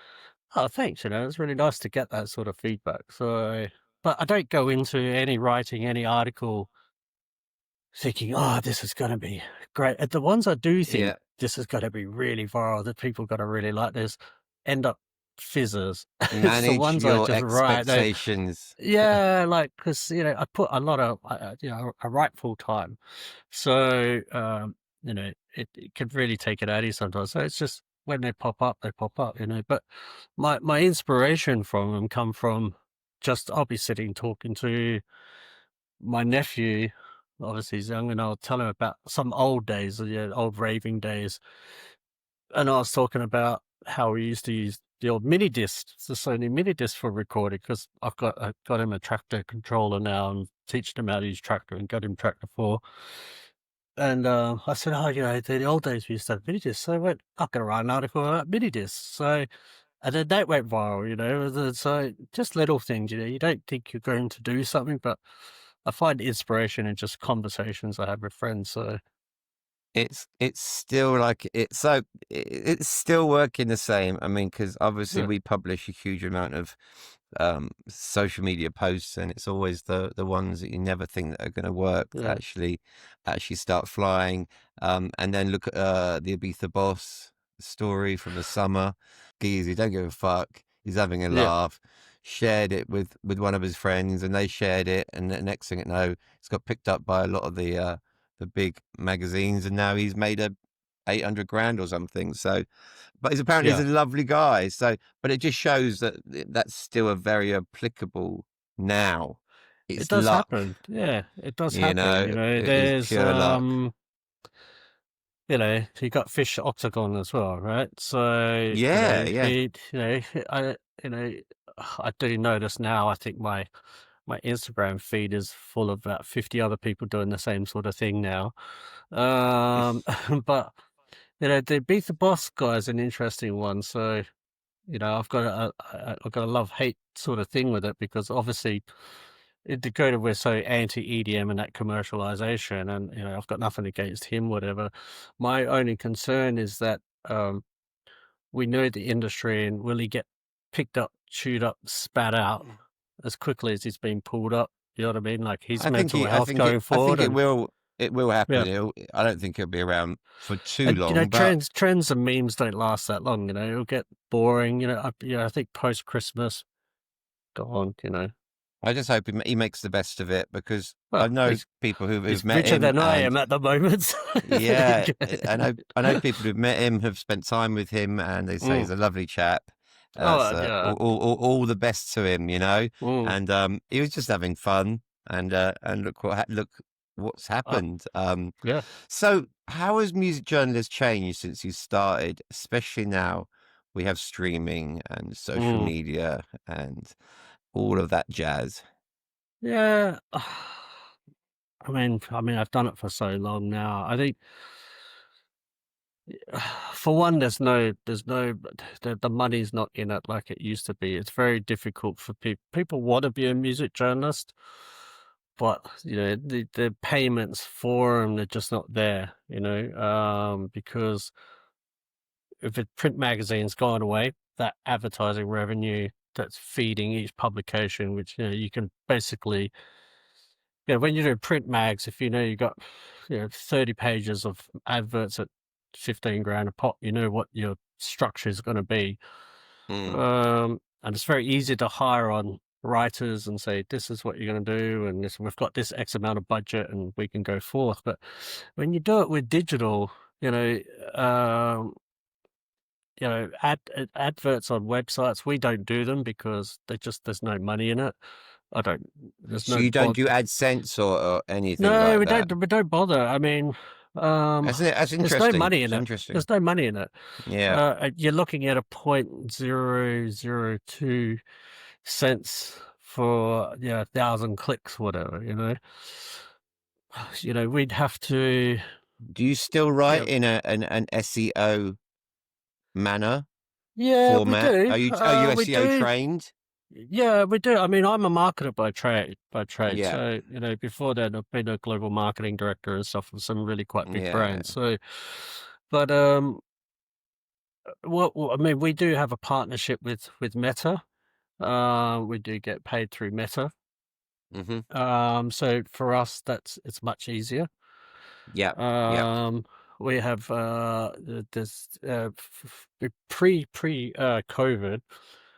oh, thanks. It's really nice to get that sort of feedback. So, but I don't go into any article thinking, oh, this is going to be great. And the ones I do think Yeah. this is going to be really viral, that people going to really like this, end up fizzers. It's the Manage ones I your just write. expectations. Yeah, like, because, I put a lot of, I write full time. So, it can really take it out of you sometimes. So it's just when they pop up, they pop up, But my inspiration from them come from just I'll be sitting talking to my nephew. Obviously, he's young, and I'll tell him about some old days, old raving days. And I was talking about how we used to use the old mini discs, the Sony mini disc for recording, because I got him a tractor controller now and teaching him how to use tractor and got him tractor 4. And I said, oh, the old days we used to have mini discs. So I went, I'm going to write an article about mini discs. So, and then that went viral, So just little things, you don't think you're going to do something, but I find inspiration in just conversations I have with friends. So it's still like it's still working the same. I mean, because obviously we publish a huge amount of social media posts, and it's always the ones that you never think that are going to work actually start flying. And then look at the Ibiza Boss story from the summer. Geezy, don't give a fuck. He's having a laugh. Shared it with one of his friends, and they shared it, and the next thing you know, it's got picked up by a lot of the big magazines, and now he's made a 800 grand or something. So, but he's apparently he's a lovely guy. So, but it just shows that that's still a very applicable now. It's it does luck. happen. Yeah, it does happen. There's pure luck. You got Fish Octagon as well, right? So I do notice now. I think my Instagram feed is full of about 50 other people doing the same sort of thing now. But the Beat the Boss guy is an interesting one. So I've got a love-hate sort of thing with it, because obviously in Decoded we're so anti-EDM and that commercialization, and I've got nothing against him, whatever. My only concern is that we know the industry, and will he get picked up, chewed up, spat out as quickly as he's been pulled up? You know what I mean? Like his mental health going forward. I think it will happen. I don't think it'll be around for too long. Trends and memes don't last that long. It'll get boring. I think post Christmas, gone. I just hope he makes the best of it, because I know people who've met him. Richer than I am at the moment. Yeah, I know people who've met him, have spent time with him, and they say he's a lovely chap. All the best to him, and he was just having fun, and look what's happened. So how has music journalists changed since you started, especially now we have streaming and social media and all of that jazz? I mean I've done it for so long now. I think for one, the money's not in it like it used to be. It's very difficult for people want to be a music journalist, but the payments for them, they're just not there, because if a print magazine's gone away, that advertising revenue that's feeding each publication, which you can basically, when you do print mags, if you got 30 pages of adverts at 15 grand a pop, what your structure is going to be. And it's very easy to hire on writers and say, this is what you're going to do, and we've got this X amount of budget and we can go forth. But when you do it with digital, adverts on websites, we don't do them because there's no money in it. So you don't do AdSense or anything? No, like we that? don't. We don't bother. I mean, that's interesting. There's no money in it. There's no money in it. Yeah, you're looking at a 0.002 cents for 1,000 clicks, whatever. We'd have to. Do you still write in an SEO manner? Yeah, format? we do. Are you SEO trained? Yeah, we do. I mean, I'm a marketer by trade. Yeah. So, before that, I've been a global marketing director and stuff for some really quite big brands. So, but I mean, we do have a partnership with Meta. We do get paid through Meta. So for us, it's much easier. Yeah. We have this pre COVID.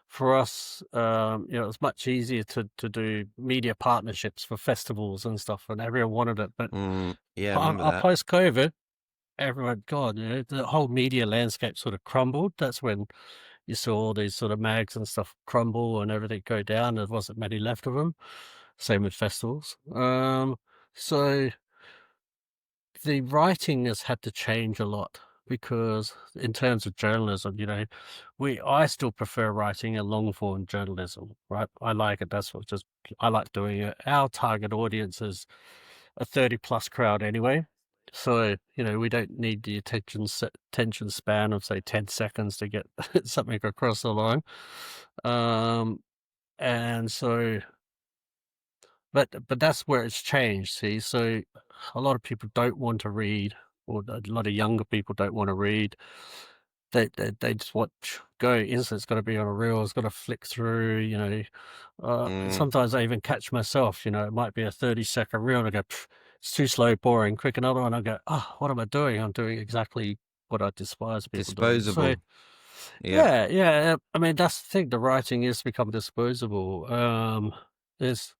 For us, it's much easier to do media partnerships for festivals and stuff, and everyone wanted it. But I remember that. Post-COVID, everyone, God, the whole media landscape sort of crumbled. That's when you saw all these sort of mags and stuff crumble and everything go down. There wasn't many left of them. Same with festivals. So the writing has had to change a lot because in terms of journalism, I still prefer writing a long form journalism, right? I like it. I like doing it. Our target audience is a 30 plus crowd anyway. So, we don't need the attention span of say 10 seconds to get something across the line. And so, but that's where it's changed. See, so a lot of people don't want to read, or a lot of younger people don't want to read. They just go instant. It's got to be on a reel. It's got to flick through. Sometimes I even catch myself. It might be a 30-second reel, and I go, it's too slow, boring. Quick another one. I go, what am I doing? I'm doing exactly what I despise people Disposable. doing. So, yeah. I mean, that's the thing. The writing is become disposable. There's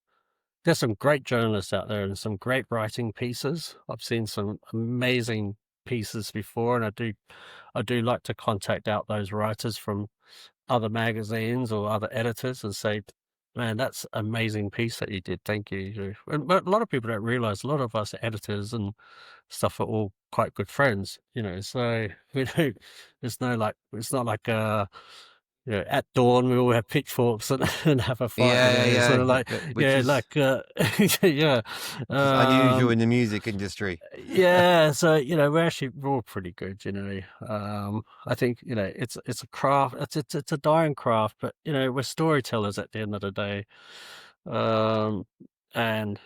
some great journalists out there and some great writing pieces. I've seen some amazing pieces before, and I do like to contact out those writers from other magazines or other editors and say, man, that's an amazing piece that you did. Thank you. But a lot of people don't realize a lot of us editors and stuff are all quite good friends, so it's not like at dawn we all have pitchforks and have a fight. Sort of like, It's unusual in the music industry. So we're all pretty good. I think it's a craft. It's a dying craft, but we're storytellers at the end of the day. And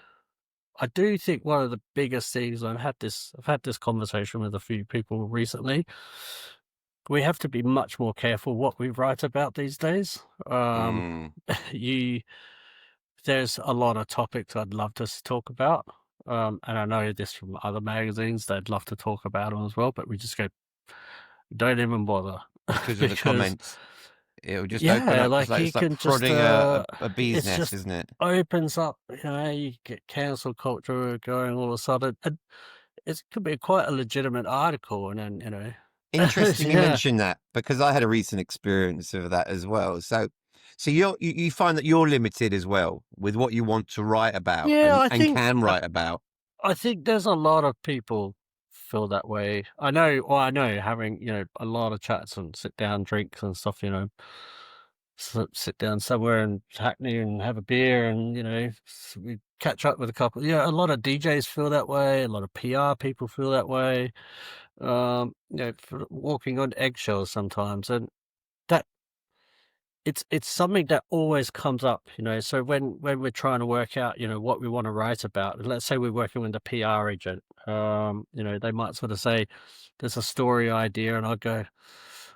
I do think one of the biggest things, I've had this conversation with a few people recently. We have to be much more careful what we write about these days. There's a lot of topics I'd love to talk about. And I know this from other magazines, they'd love to talk about them as well, but we just go, don't even bother. Because of the comments. It'll just open up. It's like prodding a bee's nest, isn't it? Opens up, you get cancel culture going all of a sudden. And it could be quite a legitimate article, and then, Interesting you mention that, because I had a recent experience of that as well. So you find that you're limited as well with what you want to write about and can write about. I think there's a lot of people feel that way. I know having, a lot of chats and sit down drinks and stuff, sit down somewhere in Hackney and have a beer and, we catch up with a couple. A lot of DJs feel that way. A lot of PR people feel that way. Walking on eggshells sometimes, and that it's something that always comes up, so when we're trying to work out, what we want to write about, let's say we're working with a PR agent, they might sort of say there's a story idea, and I'll go,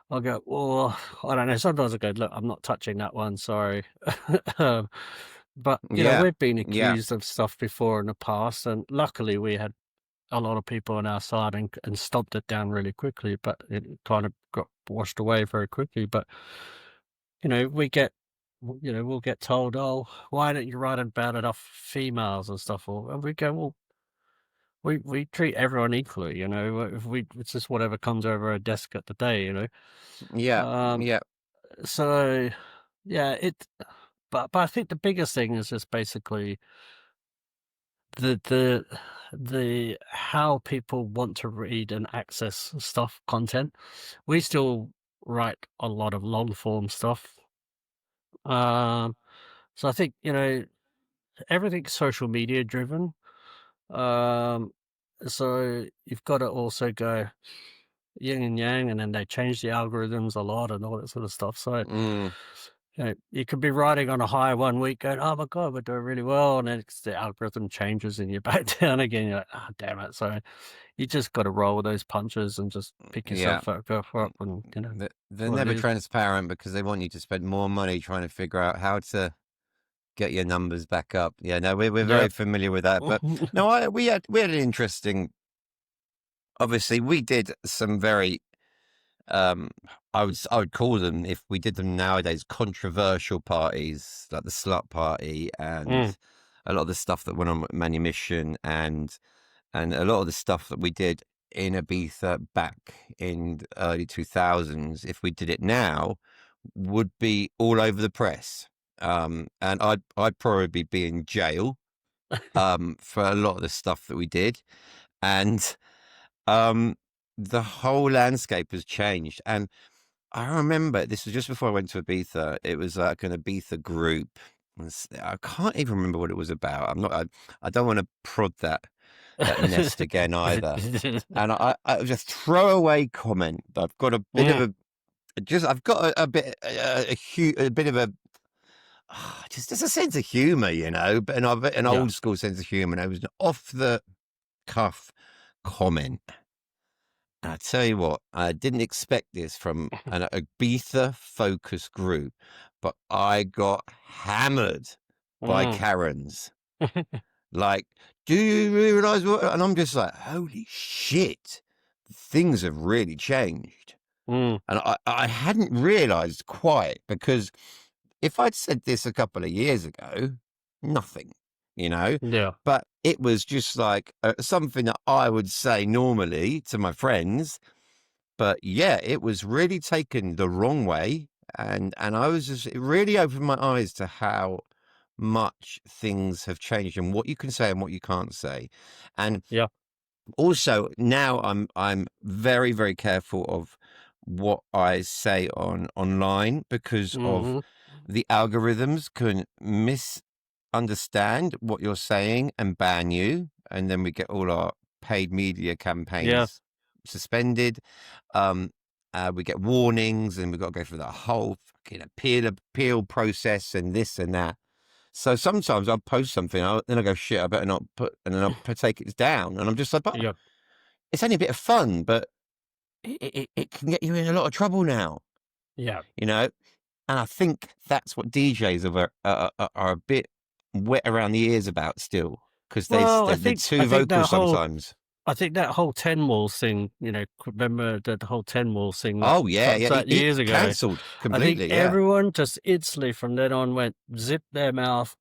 well, I don't know, sometimes I go, look, I'm not touching that one, sorry. But we've been accused of stuff before in the past, and luckily we had a lot of people on our side and stomped it down really quickly, but it kind of got washed away very quickly. But, we'll get told, oh, why don't you write about enough females and stuff? And we go, well, we treat everyone equally, it's just whatever comes over our desk at the day, So, but I think the biggest thing is just basically the how people want to read and access content. We still write a lot of long form stuff. So I think, everything's social media driven. So you've got to also go yin and yang, and then they change the algorithms a lot and all that sort of stuff. So you could be writing on a high one week going, oh my God, we're doing really well. And then the algorithm changes and you're back down again. You're like, oh, damn it. So you just got to roll with those punches and just pick yourself up. And, they're never transparent because they want you to spend more money trying to figure out how to get your numbers back up. Yeah, no, we're very familiar with that. But no, we had an interesting, obviously we did some very, I would call them, if we did them nowadays, controversial parties, like the Slut Party and a lot of the stuff that went on at Manumission and a lot of the stuff that we did in Ibiza back in the early 2000s, if we did it now, would be all over the press. And I'd probably be in jail for a lot of the stuff that we did. And the whole landscape has changed. And I remember this was just before I went to Ibiza. It was like an Ibiza group. I can't even remember what it was about. I don't want to prod that nest again either. And I was a throwaway comment. I've got a bit of I've got a bit of a just a sense of humor, you know, but an old school sense of humor. And it was an off the cuff comment. And I tell you what, I didn't expect this from an Ibiza focused group, but I got hammered by Karens. Like, do you realize what? And I'm just like, holy shit, things have really changed. And I hadn't realized quite, because if I'd said this a couple of years ago, nothing, you know? Yeah. But it was just like something that I would say normally to my friends. But yeah, it was really taken the wrong way. And I was just, it really opened my eyes to how much things have changed and what you can say and what you can't say. And also now I'm very, very careful of what I say online, because of the algorithms can misunderstand what you're saying and ban you, and then we get all our paid media campaigns suspended. We get warnings, and we've got to go through the whole fucking appeal process and this and that. So sometimes I'll post something, then I go, shit, I better not put, and then I'll take it down, and I'm just like, but it's only a bit of fun, but it can get you in a lot of trouble now. Yeah. You know, and I think that's what DJs are a bit wet around the ears about still, because they're too vocal sometimes. I think that whole 10 Walls thing, you know, remember the whole 10 Walls thing? Oh, yeah. Years ago. Cancelled completely. I think everyone just instantly from then on went zip their mouth.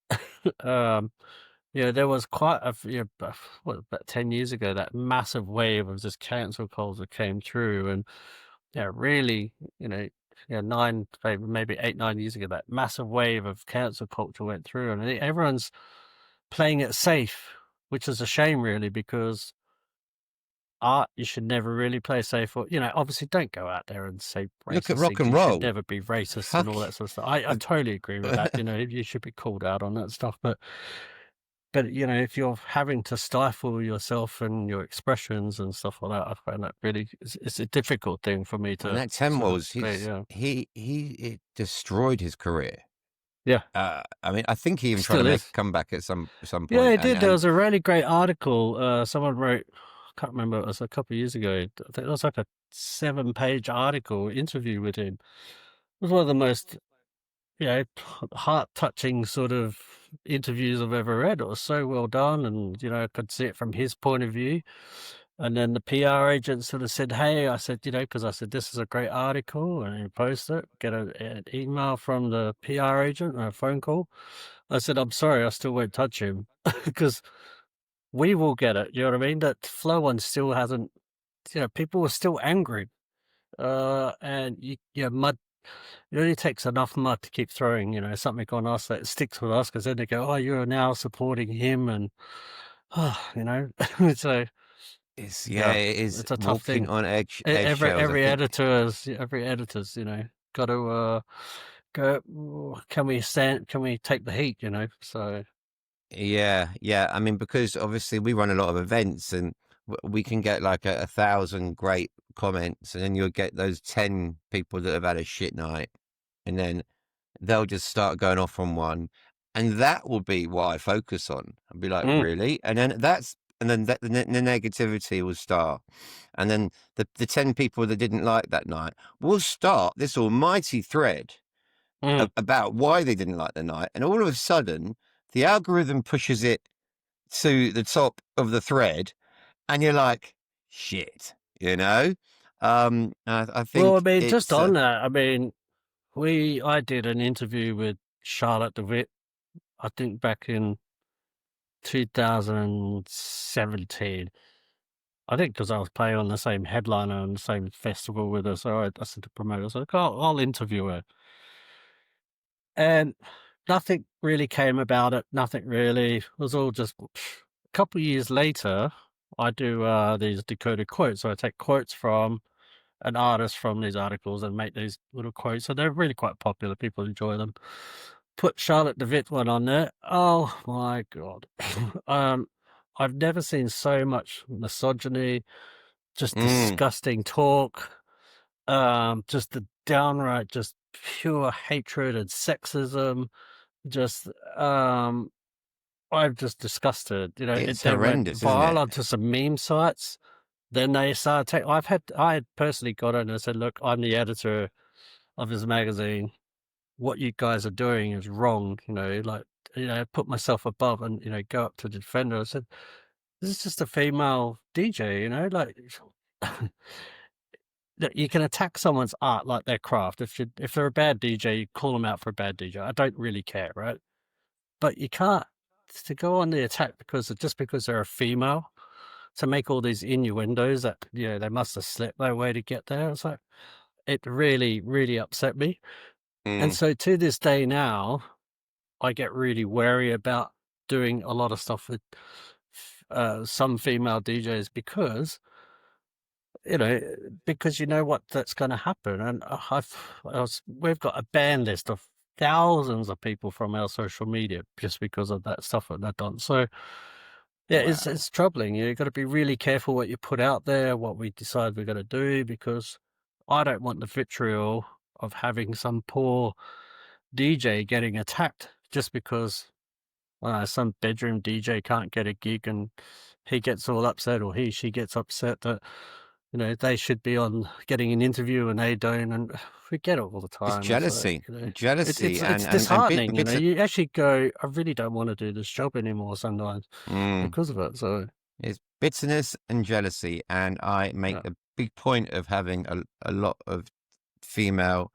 There was quite about 10 years ago, that massive wave of just cancel culture came through. And really, maybe 8-9 years ago, that massive wave of cancel culture went through. And I think everyone's playing it safe, which is a shame, really, because art, you should never really play safe. Or, obviously don't go out there and say racist. Look at rock and things. roll. You should never be racist and all that sort of stuff. I totally agree with that. You should be called out on that stuff. But if you're having to stifle yourself and your expressions and stuff like that, I find that really it's a difficult thing for me to. And that 10 Walls, he destroyed his career. Yeah. I mean, I think he even tried to make a comeback at some point. Yeah, he did. There was a really great article someone wrote. I can't remember, it was a couple of years ago. I think it was like a 7-page article interview with him. It was one of the most heart-touching sort of interviews I've ever read. It was so well done, and I could see it from his point of view. And then the PR agent sort of said, hey, I said, because I said, this is a great article, and he posted it, get an email from the PR agent or a phone call. I said, I'm sorry, I still won't touch him because we will get it. You know what I mean? That Flow one still hasn't, people are still angry. And mud, it only takes enough mud to keep throwing, something on us that sticks with us, because then they go, oh, you're now supporting him. And, so it is it's a tough walking thing on eggshells. Every editor's, got to go, can we take the heat, so. Yeah. I mean, because obviously we run a lot of events, and we can get like 1,000 great comments, and then you'll get those 10 people that have had a shit night, and then they'll just start going off on one, and that will be what I focus on. I'll be like, really? And then the negativity will start, and then the 10 people that didn't like that night will start this almighty thread about why they didn't like the night, and all of a sudden the algorithm pushes it to the top of the thread, and you're like, shit, I think. Well, I mean, just on that, I mean, I did an interview with Charlotte DeWitt, I think back in 2017. I think because I was playing on the same headliner and the same festival with her, so I said to promoter, I was like, I'll interview her. And nothing really came about it. Nothing really. It was all just a couple of years later. I do these decoded quotes. So I take quotes from an artist from these articles and make these little quotes. So they're really quite popular. People enjoy them. Put Charlotte DeWitt one on there. Oh my God. I've never seen so much misogyny, just disgusting talk, just the downright, just pure hatred and sexism. Just, I'm just disgusted. You know, It's they went horrendous, isn't viral it? onto some meme sites. Then they started taking. I had personally got in and said, "Look, I'm the editor of this magazine. What you guys are doing is wrong." You know, like, put myself above and go up to the defender. I said, "This is just a female DJ." You know, like. Look, you can attack someone's art like their craft. If they're a bad DJ, you call them out for a bad DJ. I don't really care, right? But you can't to go on the attack just because they're a female, to make all these innuendos that they must have slept their way to get there. It's like, it really, really upset me. And so to this day now, I get really wary about doing a lot of stuff with some female DJs because you know what that's going to happen. And we've got a ban list of thousands of people from our social media just because of that stuff that they've done. So yeah, Wow. it's troubling. You've got to be really careful what you put out there, what we decide we're going to do, because I don't want the vitriol of having some poor DJ getting attacked just because some bedroom DJ can't get a gig and he gets all upset, or she gets upset that they should be on getting an interview and they don't, and we get it all the It's time. jealousy, It's and disheartening. bits of, You actually go, I really don't want to do this job anymore sometimes because of it. So it's bitterness and jealousy, and I make a big point of having a lot of female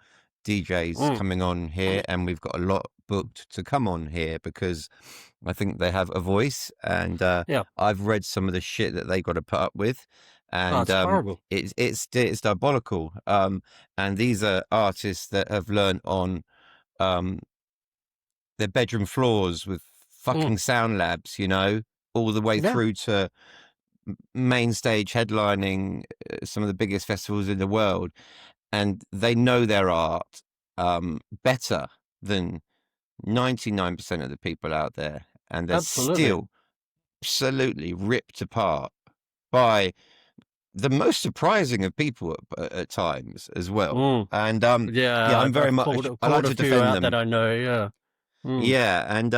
DJs coming on here, and we've got a lot booked to come on here because I think they have a voice, and I've read some of the shit that they got to put up with, and it's horrible. It's diabolical. And these are artists that have learned on their bedroom floors with fucking sound labs, all the way through to main stage headlining some of the biggest festivals in the world, and they know their art better than 99% of the people out there, and they're still absolutely ripped apart by the most surprising of people at times as well. And I'm very much, I like to defend them. That I know, Yeah, and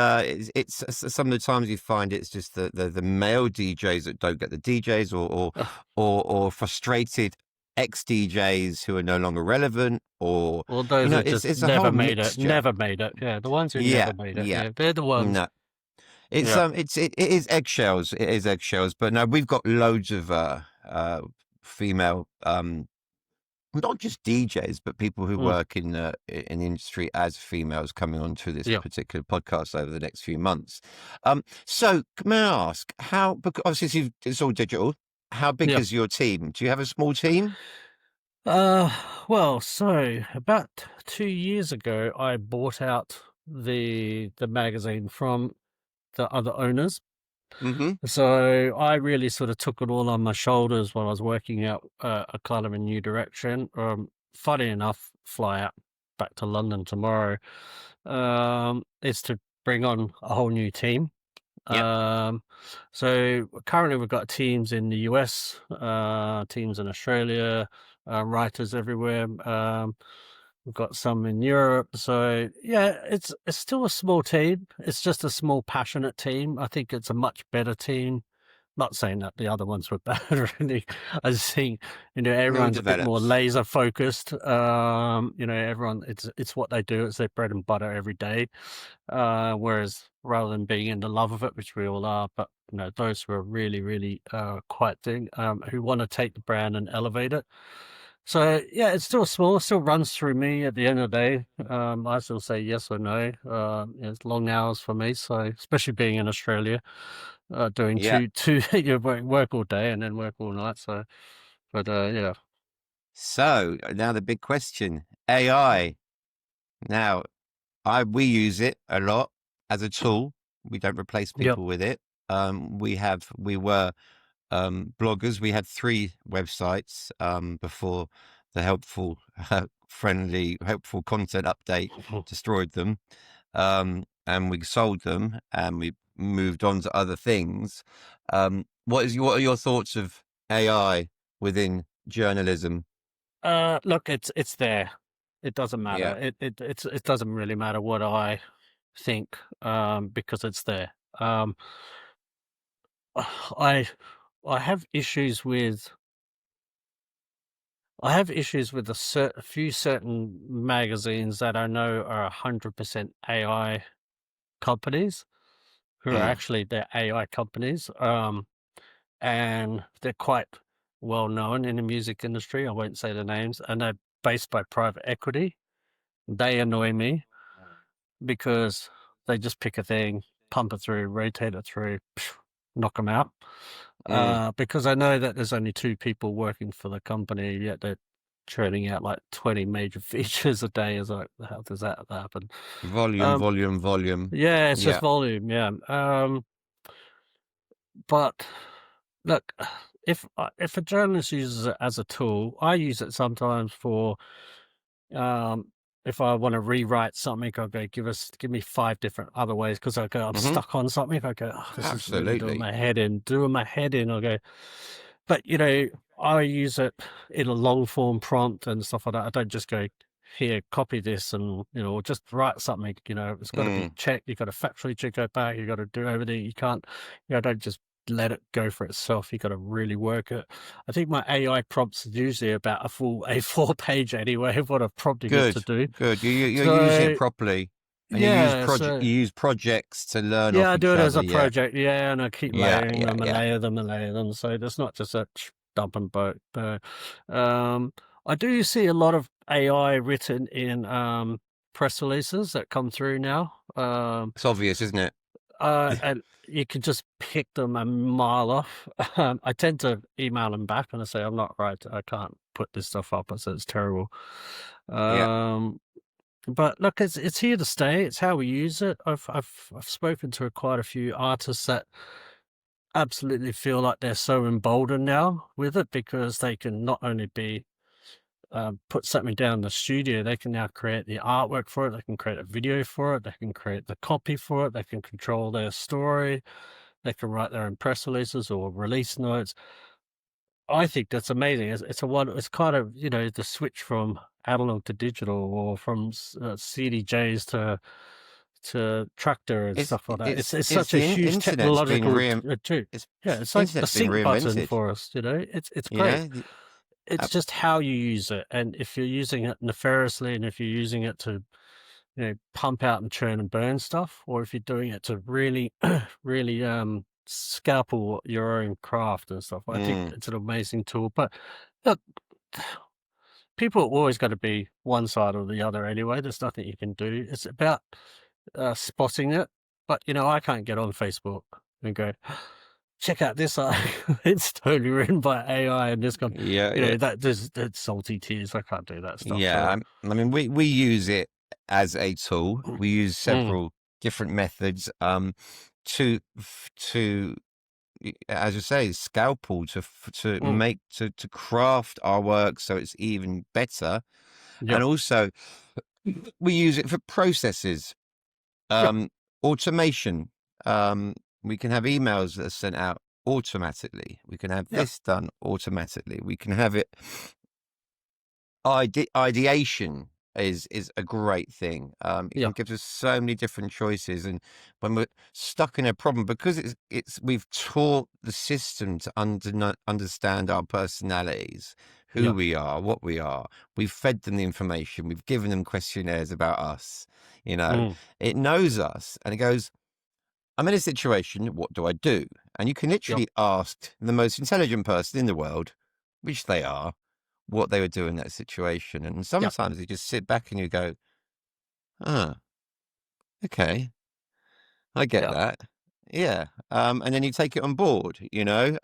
it's some of the times you find it's just the male DJs that don't get the DJs, or frustrated ex DJs who are no longer relevant, or those that just it's never a whole made mixture. it, never made it. Yeah, the ones who never made it. Yeah, they're the ones. No, it is eggshells. It is eggshells. But no, we've got loads of female, not just DJs, but people who work in the industry as females coming onto this particular podcast over the next few months. So may I ask how? Because obviously it's all digital. How big is your team? Do you have a small team? Well, so about 2 years ago, I bought out the magazine from the other owners. So I really sort of took it all on my shoulders while I was working out a kind of a new direction. Funny enough, fly out back to London tomorrow. Is to bring on a whole new team. So currently we've got teams in the US, teams in Australia, writers everywhere. We've got some in Europe. So yeah, it's still a small team. It's just a small, passionate team. I think it's a much better team. Not saying that the other ones were bad or anything. I just think, everyone's a bit more laser focused. Everyone, it's what they do. It's their bread and butter every day. Whereas rather than being in the love of it, which we all are, but those who are really, really quiet thing, who want to take the brand and elevate it. So yeah, it's still small. It still runs through me at the end of the day. I still say yes or no. It's long hours for me. So especially being in Australia, doing Yeah. two you work all day and then work all night. So, but yeah. So now the big question, AI. Now, we use it a lot as a tool. We don't replace Yep. people with it. We were bloggers. We had 3 websites before the helpful content update destroyed them. And we sold them and we moved on to other things. What are your thoughts of AI within journalism? Look, it's there. It doesn't Yeah. matter. It doesn't really matter what I think, because it's there. I I have issues with a few certain magazines that I know are 100% AI companies who are Mm, actually they're AI companies. And they're quite well known in the music industry. I won't say the names, and they're based by private equity. They annoy me because they just pick a thing, pump it through, rotate it through, knock them out. mm. Because I know that there's only 2 people working for the company, yet they're churning out like 20 major features a day. Is like, how does that happen? Volume, Um, volume, volume. yeah, it's just Yeah. volume. Yeah. But look, if a journalist uses it as a tool, I use it sometimes for um, if I want to rewrite something, I'll go give me 5 different other ways because I go I'm Hmm. stuck on something. I go, oh, this is really doing Absolutely. my head in, doing my head in. I go, but I use it in a long form prompt and stuff like that. I don't just go here, copy this and or just write something. It's got to be Mm. checked. You've got to factually check it back. You've got to do everything. You can't, don't just let it go for itself. You got to really work it. I think my AI prompts is usually about a full A4 page anyway of what I've prompting it to Good, do. good. You're using it So properly, and yeah, so you use projects to learn yeah, off I do each it as other. a Yeah, project. Yeah, and I keep yeah, layering yeah, them and yeah. layer them. So it's not just a dump and boat. Um, I do see a lot of AI written in press releases that come through now. It's obvious, isn't it? And you can just pick them a mile off. I tend to email them back and I say, I'm not right. I can't put this stuff up. I said, it's terrible. Yeah. Um, but look, it's here to stay. It's how we use it. I've spoken to quite a few artists that absolutely feel like they're so emboldened now with it because they can not only be put something down in the studio, they can now create the artwork for it. They can create a video for it. They can create the copy for it. They can control their story. They can write their own press releases or release notes. I think that's amazing. It's kind of the switch from analog to digital, or from CDJs to tractor and stuff like that. It's It's such a the huge internet's been technological too. it's Yeah, it's like a internet's been sync button reinvented. for us. It's You great. know. It's Uh, just how you use it, and if you're using it nefariously, and if you're using it to pump out and churn and burn stuff, or if you're doing it to really, really scalpel your own craft and stuff. I think mm, it's an amazing tool. But look, people are always going to be one side or the other anyway. There's nothing you can do. It's about spotting it. But I can't get on Facebook and go, check out this article. It's totally written by AI and this kind. yeah, yeah, That's salty tears. I can't do that stuff. yeah. So I mean, we use it as a tool. We use mm, several different methods to as you say, scalpel mm, to craft our work so it's even better. And yep, also we use it for processes, yep, automation. We can have emails that are sent out automatically. We can have yep, this done automatically. We can have it ideation is a great thing. It can yep, give us so many different choices, and when we're stuck in a problem, because we've taught the system to understand our personalities, who yep, we are, what we are. We've fed them the information. We've given them questionnaires about us. mm, It knows us, and it goes, I'm in a situation. What do I do? And you can yep, literally ask the most intelligent person in the world, which they are, what they would do in that situation. And Yep. sometimes you just sit back and you go, "Ah, okay, I get Yep. that." Yeah. And then you take it on board, you know.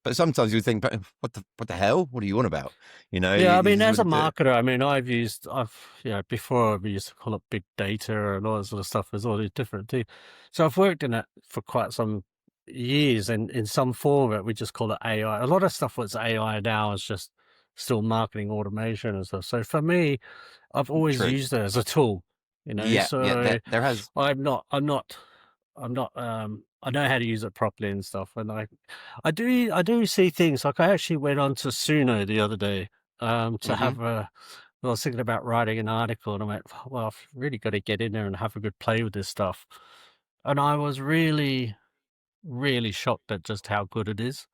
But sometimes you think, "But what the hell? What are you on about?" You know, Yeah, I this mean, is as what a it do. marketer, I mean, before we used to call it big data and all that sort of stuff. There's all these different things. So I've worked in it for quite some years, and in some form of it, we just call it AI. A lot of stuff that's AI now is just still marketing automation and stuff. So for me, I've always True. used it as a tool, Yeah, yeah. So There has. I know how to use it properly and stuff. And I do see things like I actually went on to Suno the other day, to Hmm. have a, I was thinking about writing an article and I went, well, I've really got to get in there and have a good play with this stuff. And I was really, really shocked at just how good it is,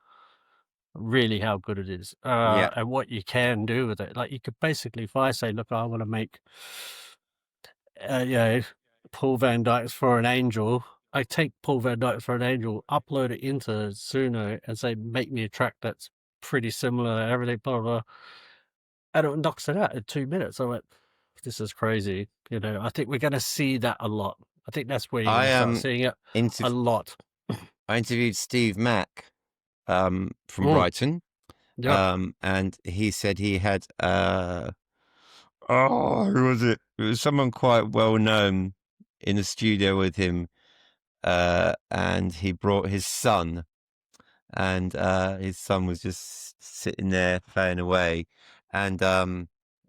really how good it is, Yeah. and what you can do with it. Like you could basically, if I say, look, I want to make, you know, Paul Van Dyke's For an Angel. I take Paul Van Dyke's For an Angel, upload it into Suno, and say, make me a track that's pretty similar, everything, blah, blah, blah, and it knocks it out in 2 minutes. I went, this is crazy. I think we're going to see that a lot. I think that's where you're going I to start seeing it a interv- lot. I interviewed Steve Mack from Mm, Brighton, yep. and he said he had who was it? It was someone quite well known in the studio with him, and he brought his son, and his son was just sitting there playing away, and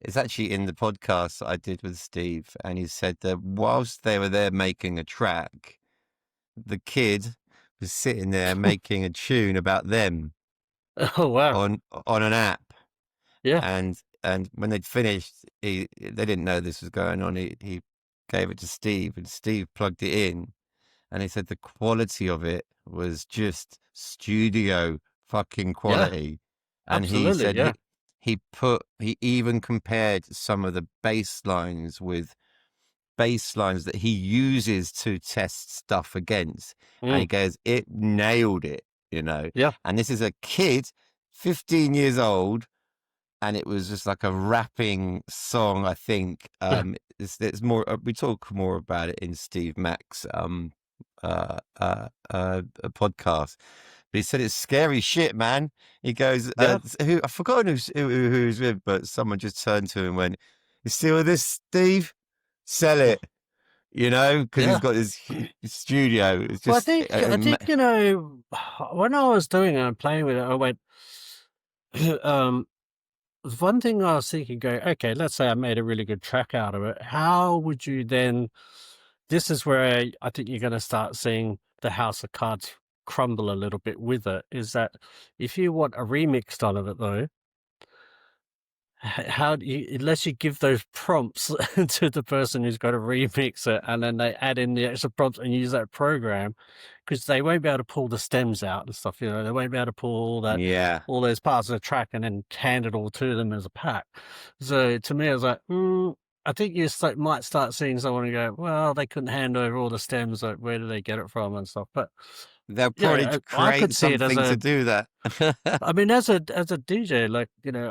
it's actually in the podcast that I did with Steve, and he said that whilst they were there making a track, the kid was sitting there making a tune about them Oh, wow. on an app, Yeah. and when they'd finished, they didn't know this was going on. He gave it to Steve, and Steve plugged it in, and he said the quality of it was just studio fucking Yeah. quality. And he Absolutely. said Yeah. he even compared some of the bass lines that he uses to test stuff against, and Mm, he goes, it nailed it, you know. yeah. And this is a kid, 15 years old, and it was just like a rapping song. I think it's more. We talk more about it in Steve Mack's podcast. But he said it's scary shit, man. He goes, Yeah. who I forgot who was with, but someone just turned to him and went, "You still with this, Steve? Sell it." You know, because he's Yeah. got his studio. It's Well, I just, think I think when I was doing it and playing with it, I went. um, One thing I was thinking, go, okay, let's say I made a really good track out of it. How would you then? This is where I think you're going to start seeing the house of cards crumble a little bit with it. Is that if you want a remix done of it, though, how do you, unless you give those prompts to the person who's got to remix it, and then they add in the extra prompts and use that program, because they won't be able to pull the stems out and stuff. They won't be able to pull yeah. all those parts of the track and then hand it all to them as a pack. So to me, I was like, I think you might start seeing someone and go, well, they couldn't hand over all the stems. Like, where do they get it from and stuff? But They'll probably I could create see it as something to do that. I mean, as a DJ, like,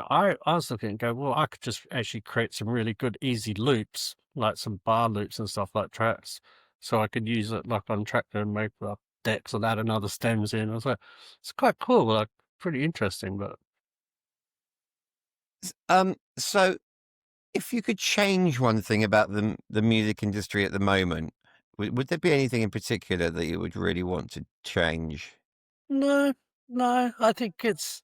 I was looking and go, well, I could just actually create some really good easy loops, like some bar loops and stuff like tracks, so I could use it like on Tractor and make like decks and add another stems in. I was like, it's quite cool, like pretty interesting. But So if you could change one thing about the music industry at the moment, would there be anything in particular that you would really want to change? no, no, I think it's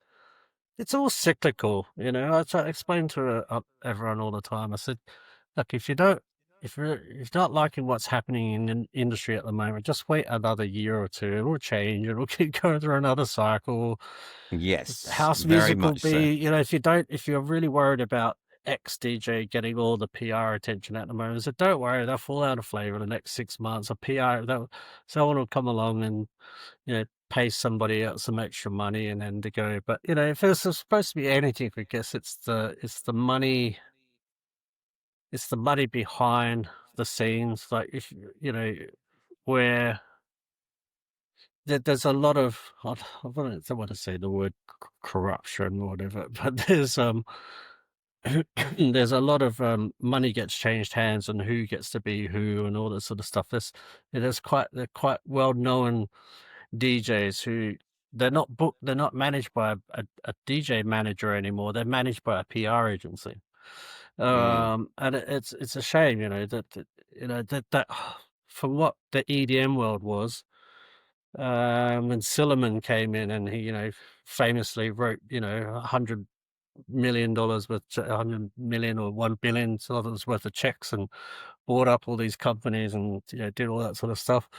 all cyclical. I try to explain to everyone all the time. I said, look, if you're not liking what's happening in the industry at the moment, just wait another year or two. It will change. It will keep going through another cycle. Yes, House very music will much so. be, if you're really worried about X DJ getting all the PR attention at the moment, so don't worry, they'll fall out of flavor in the next 6 months. Someone will come along and pay somebody else some extra money and then to go. But if it's supposed to be anything, I guess it's the money. It's the money behind the scenes. Like if where there's a lot of, don't want to say the word corruption or whatever, but there's a lot of money gets changed hands and who gets to be who and all that sort of stuff. They're quite well known DJs who they're not booked, they're not managed by a DJ manager anymore. They're managed by a PR agency. Mm, And it's a shame, that from what the EDM world was, when Silliman came in and he, famously wrote, $100 million worth, 100 million or 1 billion dollars worth of checks and bought up all these companies and did all that sort of stuff.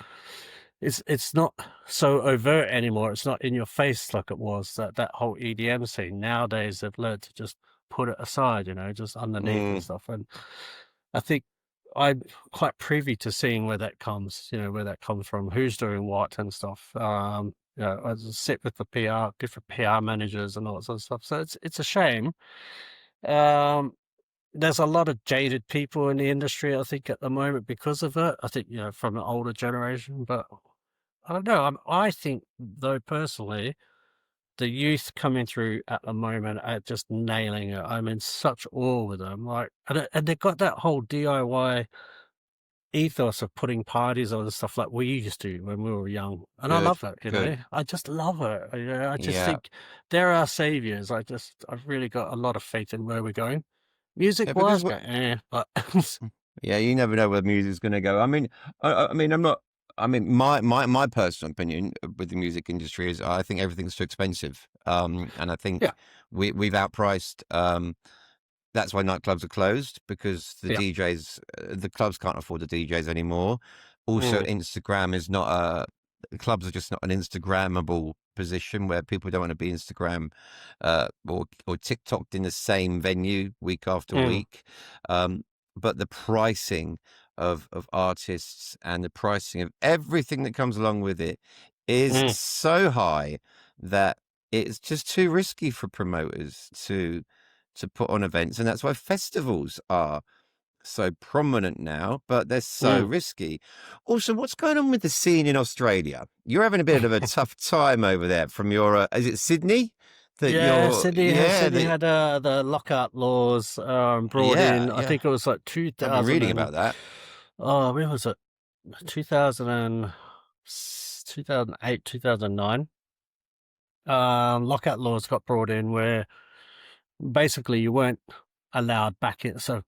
It's not so overt anymore. It's not in your face like it was, that whole EDM scene. Nowadays they've learned to just put it aside, just underneath and stuff. And I think I'm quite privy to seeing where that comes, where that comes from, who's doing what and stuff. I just sit with the different PR managers and all that sort of stuff. So it's a shame. There's a lot of jaded people in the industry, I think, at the moment because of it. I think, from an older generation, but I don't know. I think, though, personally, the youth coming through at the moment are just nailing it. I'm in such awe with them. And they've got that whole DIY ethos of putting parties on and stuff like we used to when we were young. And I good, love it, good. I just love it. I just Yeah. think they're our saviors. I've really got a lot of faith in where we're going. Music Yeah, wise, because but yeah, you never know where the music's going to go. I mean, I mean, I'm not. I mean, my personal opinion with the music industry is I think everything's too expensive. And I think yeah, we've outpriced. That's why nightclubs are closed because the yeah. DJs, the clubs can't afford the DJs anymore. Also, Mm, Instagram is not clubs are just not an Instagrammable position where people don't want to be Instagram or TikToked in the same venue week after mm, week. But the pricing of artists and the pricing of everything that comes along with it is mm, so high that it's just too risky for promoters to put on events, and that's why festivals are so prominent now, but they're so mm. risky. Also, what's going on with the scene in Australia? You're having a bit of a tough time over there from your, is it Sydney? That Yeah, you're, yeah, Sydney had the lockout laws brought yeah, in. I yeah. think it was like I've been 2000 reading and about that. when was it? 2000 and 2008, 2009. Lockout laws got brought in where basically you weren't allowed back in. So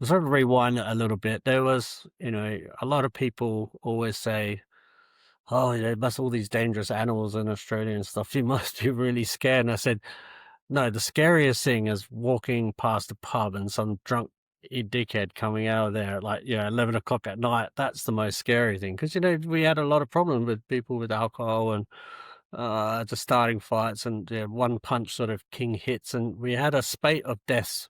sort of rewind it a little bit. There was, a lot of people always say, "Oh, must all these dangerous animals in Australia and stuff. You must be really scared." And I said, "No, the scariest thing is walking past a pub and some drunk dickhead coming out of there at 11 o'clock at night. That's the most scary thing because we had a lot of problem with people with alcohol and just starting fights and one punch sort of king hits, and we had a spate of deaths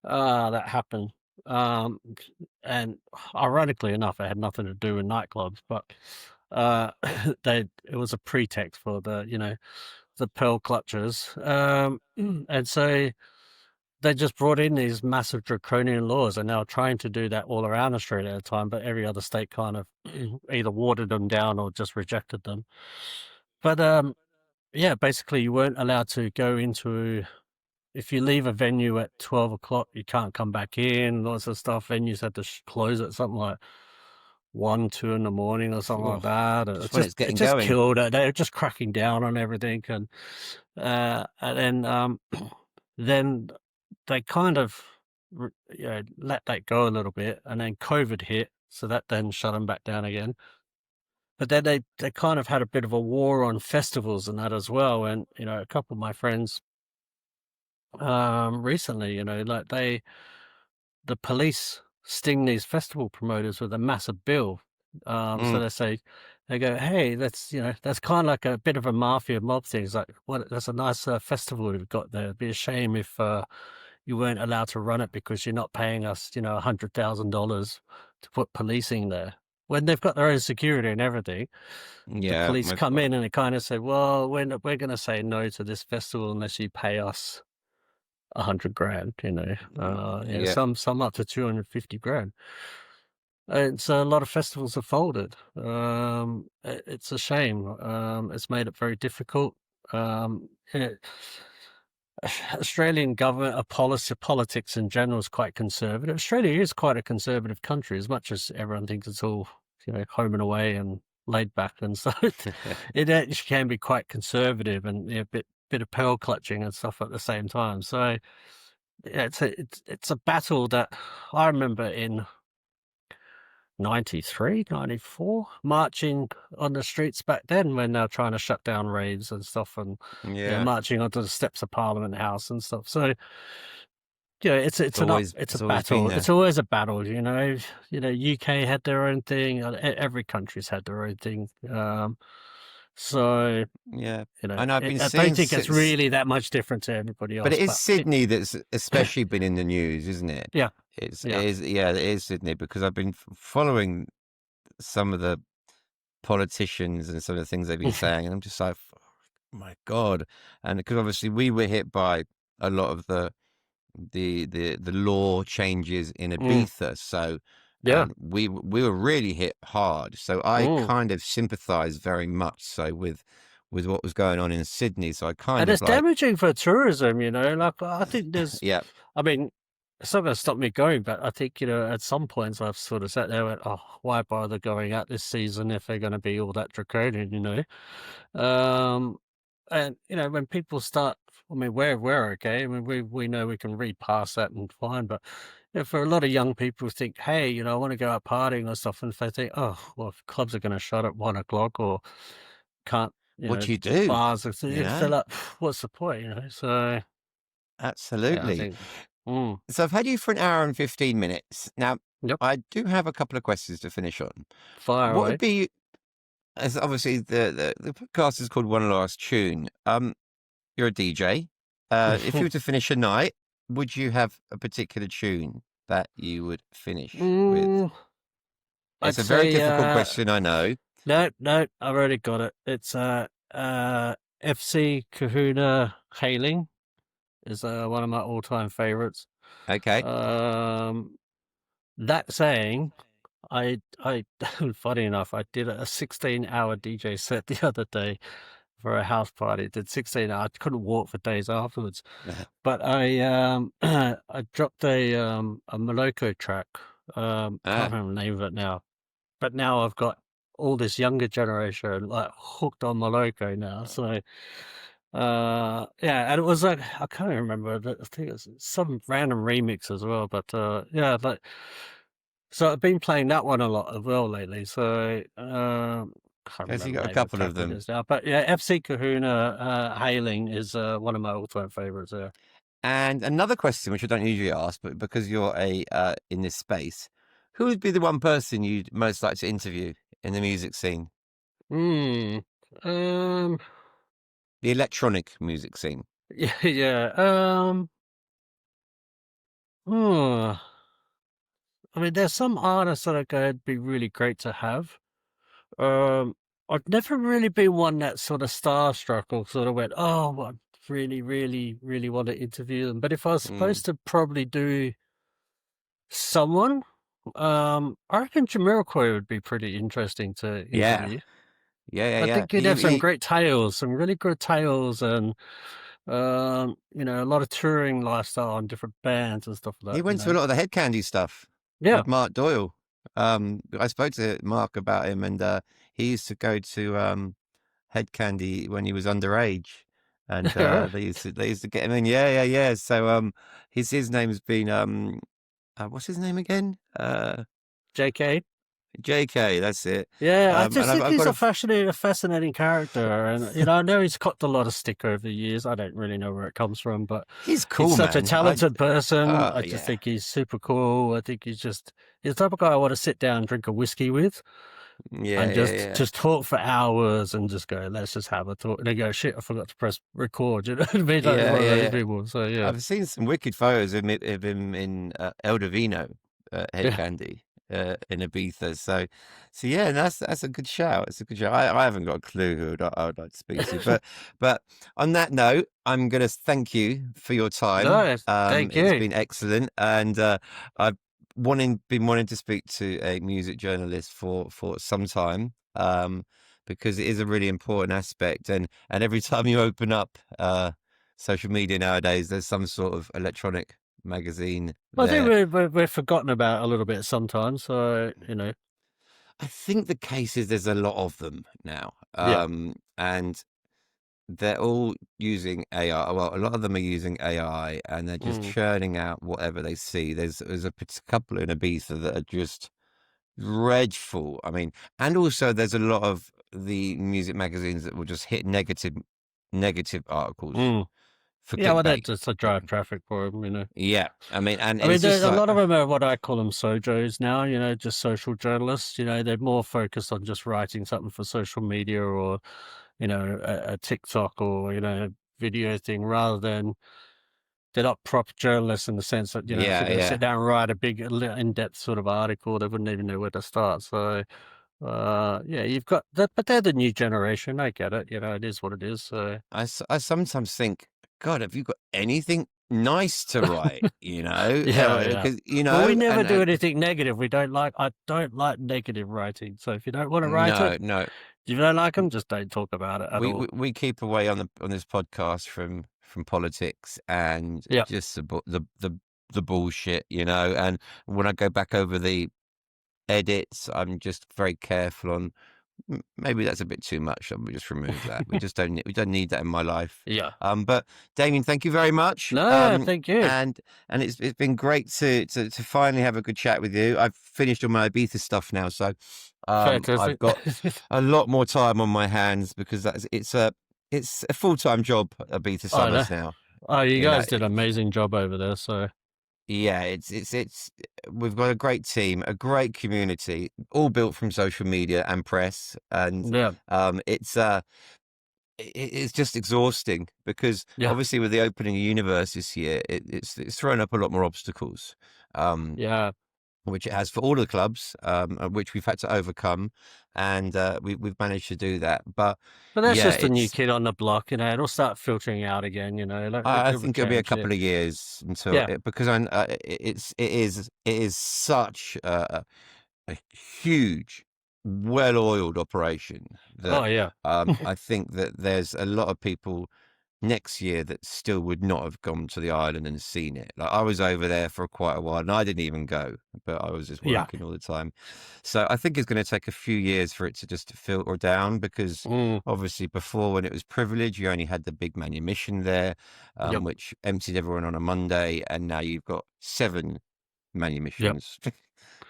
that happened. Um, and ironically enough, it had nothing to do with nightclubs, but it was a pretext for the pearl clutchers. And so they just brought in these massive draconian laws, and they were trying to do that all around Australia at the time, but every other state kind of either watered them down or just rejected them. But yeah, basically you weren't allowed to go into, if you leave a venue at 12 o'clock, you can't come back in, lots of stuff. Venues had to close at something like 1, 2 in the morning or something like Oh, that. just when it's It getting just going. killed it. They were just cracking down on everything. And then, then they kind of, let that go a little bit. And then COVID hit. So that then shut them back down again. But then they kind of had a bit of a war on festivals and that as well. And, a couple of my friends recently, the police sting these festival promoters with a massive bill. So Mm, they go, hey, that's kind of like a bit of a mafia mob thing. It's like, what? That's a nice festival we've got there. It'd be a shame if you weren't allowed to run it because you're not paying us, $100,000 to put policing there. When they've got their own security and everything, the yeah, police come in and they kind of say, well, we're going to say no to this festival unless you pay us 100 grand, yeah. some up to 250 grand. It's a lot of festivals have folded. It's a shame. It's made it very difficult. It, Australian government, politics in general is quite conservative. Australia is quite a conservative country, as much as everyone thinks it's all home and away and laid back, and so it actually can be quite conservative and a bit of pearl clutching and stuff at the same time. So yeah, it's a battle that I remember in 93, 94, marching on the streets back then when they were trying to shut down raves and stuff, and marching onto the steps of Parliament House and stuff. So it's a battle. It's always a battle. UK had their own thing. Every country's had their own thing. So yeah, and I've been I don't think it's really that much different to everybody else. But it is Sydney that's especially been in the news, isn't it? Yeah. It is Sydney, because I've been following some of the politicians and some of the things they've been saying, and I'm just like, oh my God. And because obviously we were hit by a lot of the law changes in Ibiza, so we were really hit hard. So I kind of sympathise very much so with what was going on in Sydney. So and it's damaging for tourism, like I think there's, I mean, it's not going to stop me going, but I think, at some points I've sort of sat there and went, oh, why bother going out this season if they're going to be all that draconian, and, when people start, I mean, we're okay. I mean, we know we can read past that and fine, but for a lot of young people who think, hey, I want to go out partying or stuff, and if they think, oh, well, if clubs are going to shut at 1 o'clock or can't, what do you do? Bars, they're like, what's the point, So absolutely. So I've had you for an hour and 15 minutes. Now, I do have a couple of questions to finish on. Fire what away. Would be, as obviously the podcast is called One Last Tune. You're a DJ. If you were to finish a night, would you have a particular tune that you would finish with? It's a very difficult question, I know. No, I've already got it. It's FC Kahuna Hailing is one of my all-time favorites. Okay. That saying, I funny enough, I did a 16-hour DJ set the other day for a house party. Did 16 hours. I couldn't walk for days afterwards. But I I dropped a Moloko track. Can't remember the name of it now. But now I've got all this younger generation like hooked on Moloko now. So and it was like, I can't even remember. I think it's some random remix as well. But so I've been playing that one a lot as well lately. So Because you got a couple of them now. But FC Kahuna Hailing is one of my all-time favorites there. And another question, which I don't usually ask, but because you're in this space, who would be the one person you'd most like to interview in the music scene? The electronic music scene. Yeah. I mean, there's some artists that are going to be really great to have. I've never really been one that sort of starstruck or sort of went, oh, I really, really, really want to interview them. But if I was supposed to probably do someone, I reckon Jamiroquai would be pretty interesting to interview. Yeah. I think he'd have some great tales, some really good tales, and a lot of touring lifestyle on different bands and stuff like that. He went to a lot of the Head Candy stuff. Yeah, with Mark Doyle. I spoke to Mark about him, and he used to go to Head Candy when he was underage, and they used to get him in. Yeah. So his name's been what's his name again? JK. JK, that's it. Yeah, I just think he's a fascinating character, and I know he's copped a lot of stick over the years. I don't really know where it comes from, but he's cool. He's such a talented person. I just think he's super cool. I think he's the type of guy I want to sit down and drink a whiskey with. And just talk for hours and just go, let's just have a talk. And they go, shit, I forgot to press record. You know what I mean? Like one of those people. So yeah, I've seen some wicked photos of him in El Divino, Head Candy. In Ibiza, so yeah, that's a good shout. It's a good shout. I haven't got a clue who I would like to speak to, but on that note, I'm going to thank you for your time. No, thank you. It's been excellent, and I been wanting to speak to a music journalist for some time, because it is a really important aspect, and every time you open up social media nowadays, there's some sort of electronic magazine I think there. we're forgotten about a little bit sometimes. So I think the case is there's a lot of them now, yeah. and they're all using AI. Well, a lot of them are using AI, and they're just churning out whatever they see. There's a couple in Ibiza that are just dreadful. I mean, and also there's a lot of the music magazines that will just hit negative articles for Yeah, well, clickbait. that's just to drive traffic for them. Yeah, I mean, and I mean, it's just a like, lot of them are what I call them sojos now, just social journalists. They're more focused on just writing something for social media or, a TikTok or, video thing rather than they're not proper journalists in the sense that, if they're going to sit down and write a big, in-depth sort of article, they wouldn't even know where to start. So, yeah, you've got that, but they're the new generation. I get it. It is what it is. So, I sometimes think, God, have you got anything nice to write? yeah. Because Well, we never do and anything negative. I don't like negative writing. So if you don't want to write it, no. if you don't like them, just don't talk about it at all. We keep away on this podcast from politics and Yeah. just the bullshit, and when I go back over the edits, I'm just very careful on maybe that's a bit too much. We just remove that. We don't need that in my life. Yeah. But Damion, thank you very much. No, thank you. And it's been great to finally have a good chat with you. I've finished all my Ibiza stuff now, so I've got a lot more time on my hands because it's a full-time job, Ibiza summers now. Oh, you guys did an amazing job over there. So yeah, it's we've got a great team, a great community, all built from social media and press, and it's just exhausting because obviously with the opening of universe this year, it's thrown up a lot more obstacles. Which it has for all the clubs, which we've had to overcome, and we've managed to do that. But that's just a new kid on the block, it'll start filtering out again, I think it'll be a couple of years until because it is such a huge, well-oiled operation that I think that there's a lot of people next year that still would not have gone to the island and seen it. Like I was over there for quite a while and I didn't even go, but I was just working all the time. So I think it's going to take a few years for it to just filter down because obviously before when it was privilege, you only had the big manumission there, which emptied everyone on a Monday. And now you've got 7 manumissions.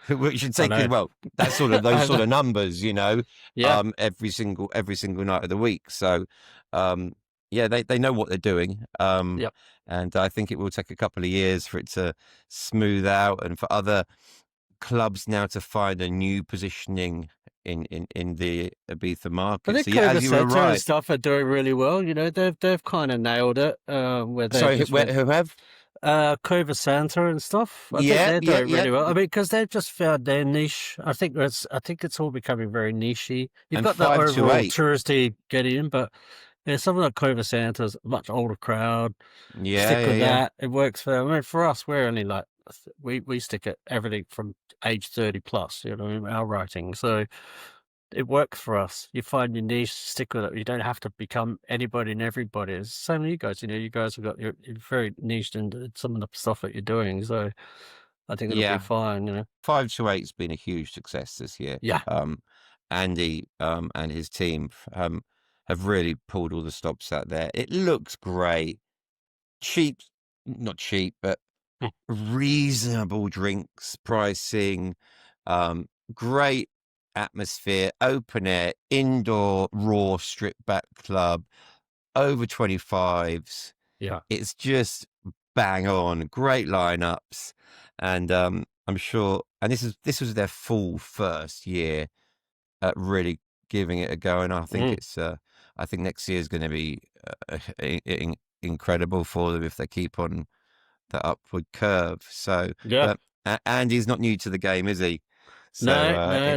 Which should take that's sort of those sort of numbers, every single night of the week. So they know what they're doing. And I think it will take a couple of years for it to smooth out and for other clubs now to find a new positioning in the Ibiza market. I think Cova Centre and stuff are doing really well. They've kind of nailed it. Who have? Cova Centre and stuff. I think they're doing really well. I mean, because they've just found their niche. I think it's all becoming very nichey. You've got the overall touristy getting in, but something like Cova Centre's a much older crowd. Stick with that. It works for them. I mean, for us, we're only like we stick at everything from age 30 plus. Our writing, so it works for us. You find your niche, stick with it. You don't have to become anybody and everybody. It's the same with you guys. You guys have got you're very niched into some of the stuff that you're doing. So I think it'll be fine. 5 to 8's been a huge success this year. Yeah. Andy and his team have really pulled all the stops out there. It looks great. Not cheap, but reasonable drinks, pricing, great atmosphere, open air, indoor, raw, stripped back club, over 25s. Yeah. It's just bang on, great lineups. And I'm sure, and this was their full first year at really giving it a go. And I think I think next year is going to be incredible for them if they keep on the upward curve. So, Andy's not new to the game, is he? So,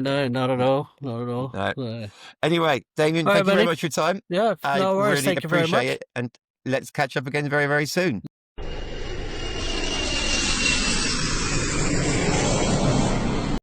no, not at all. No. Anyway, Damion, thank you very much for your time. Yeah, no worries. Really Thank you very much. It, and let's catch up again very, very soon.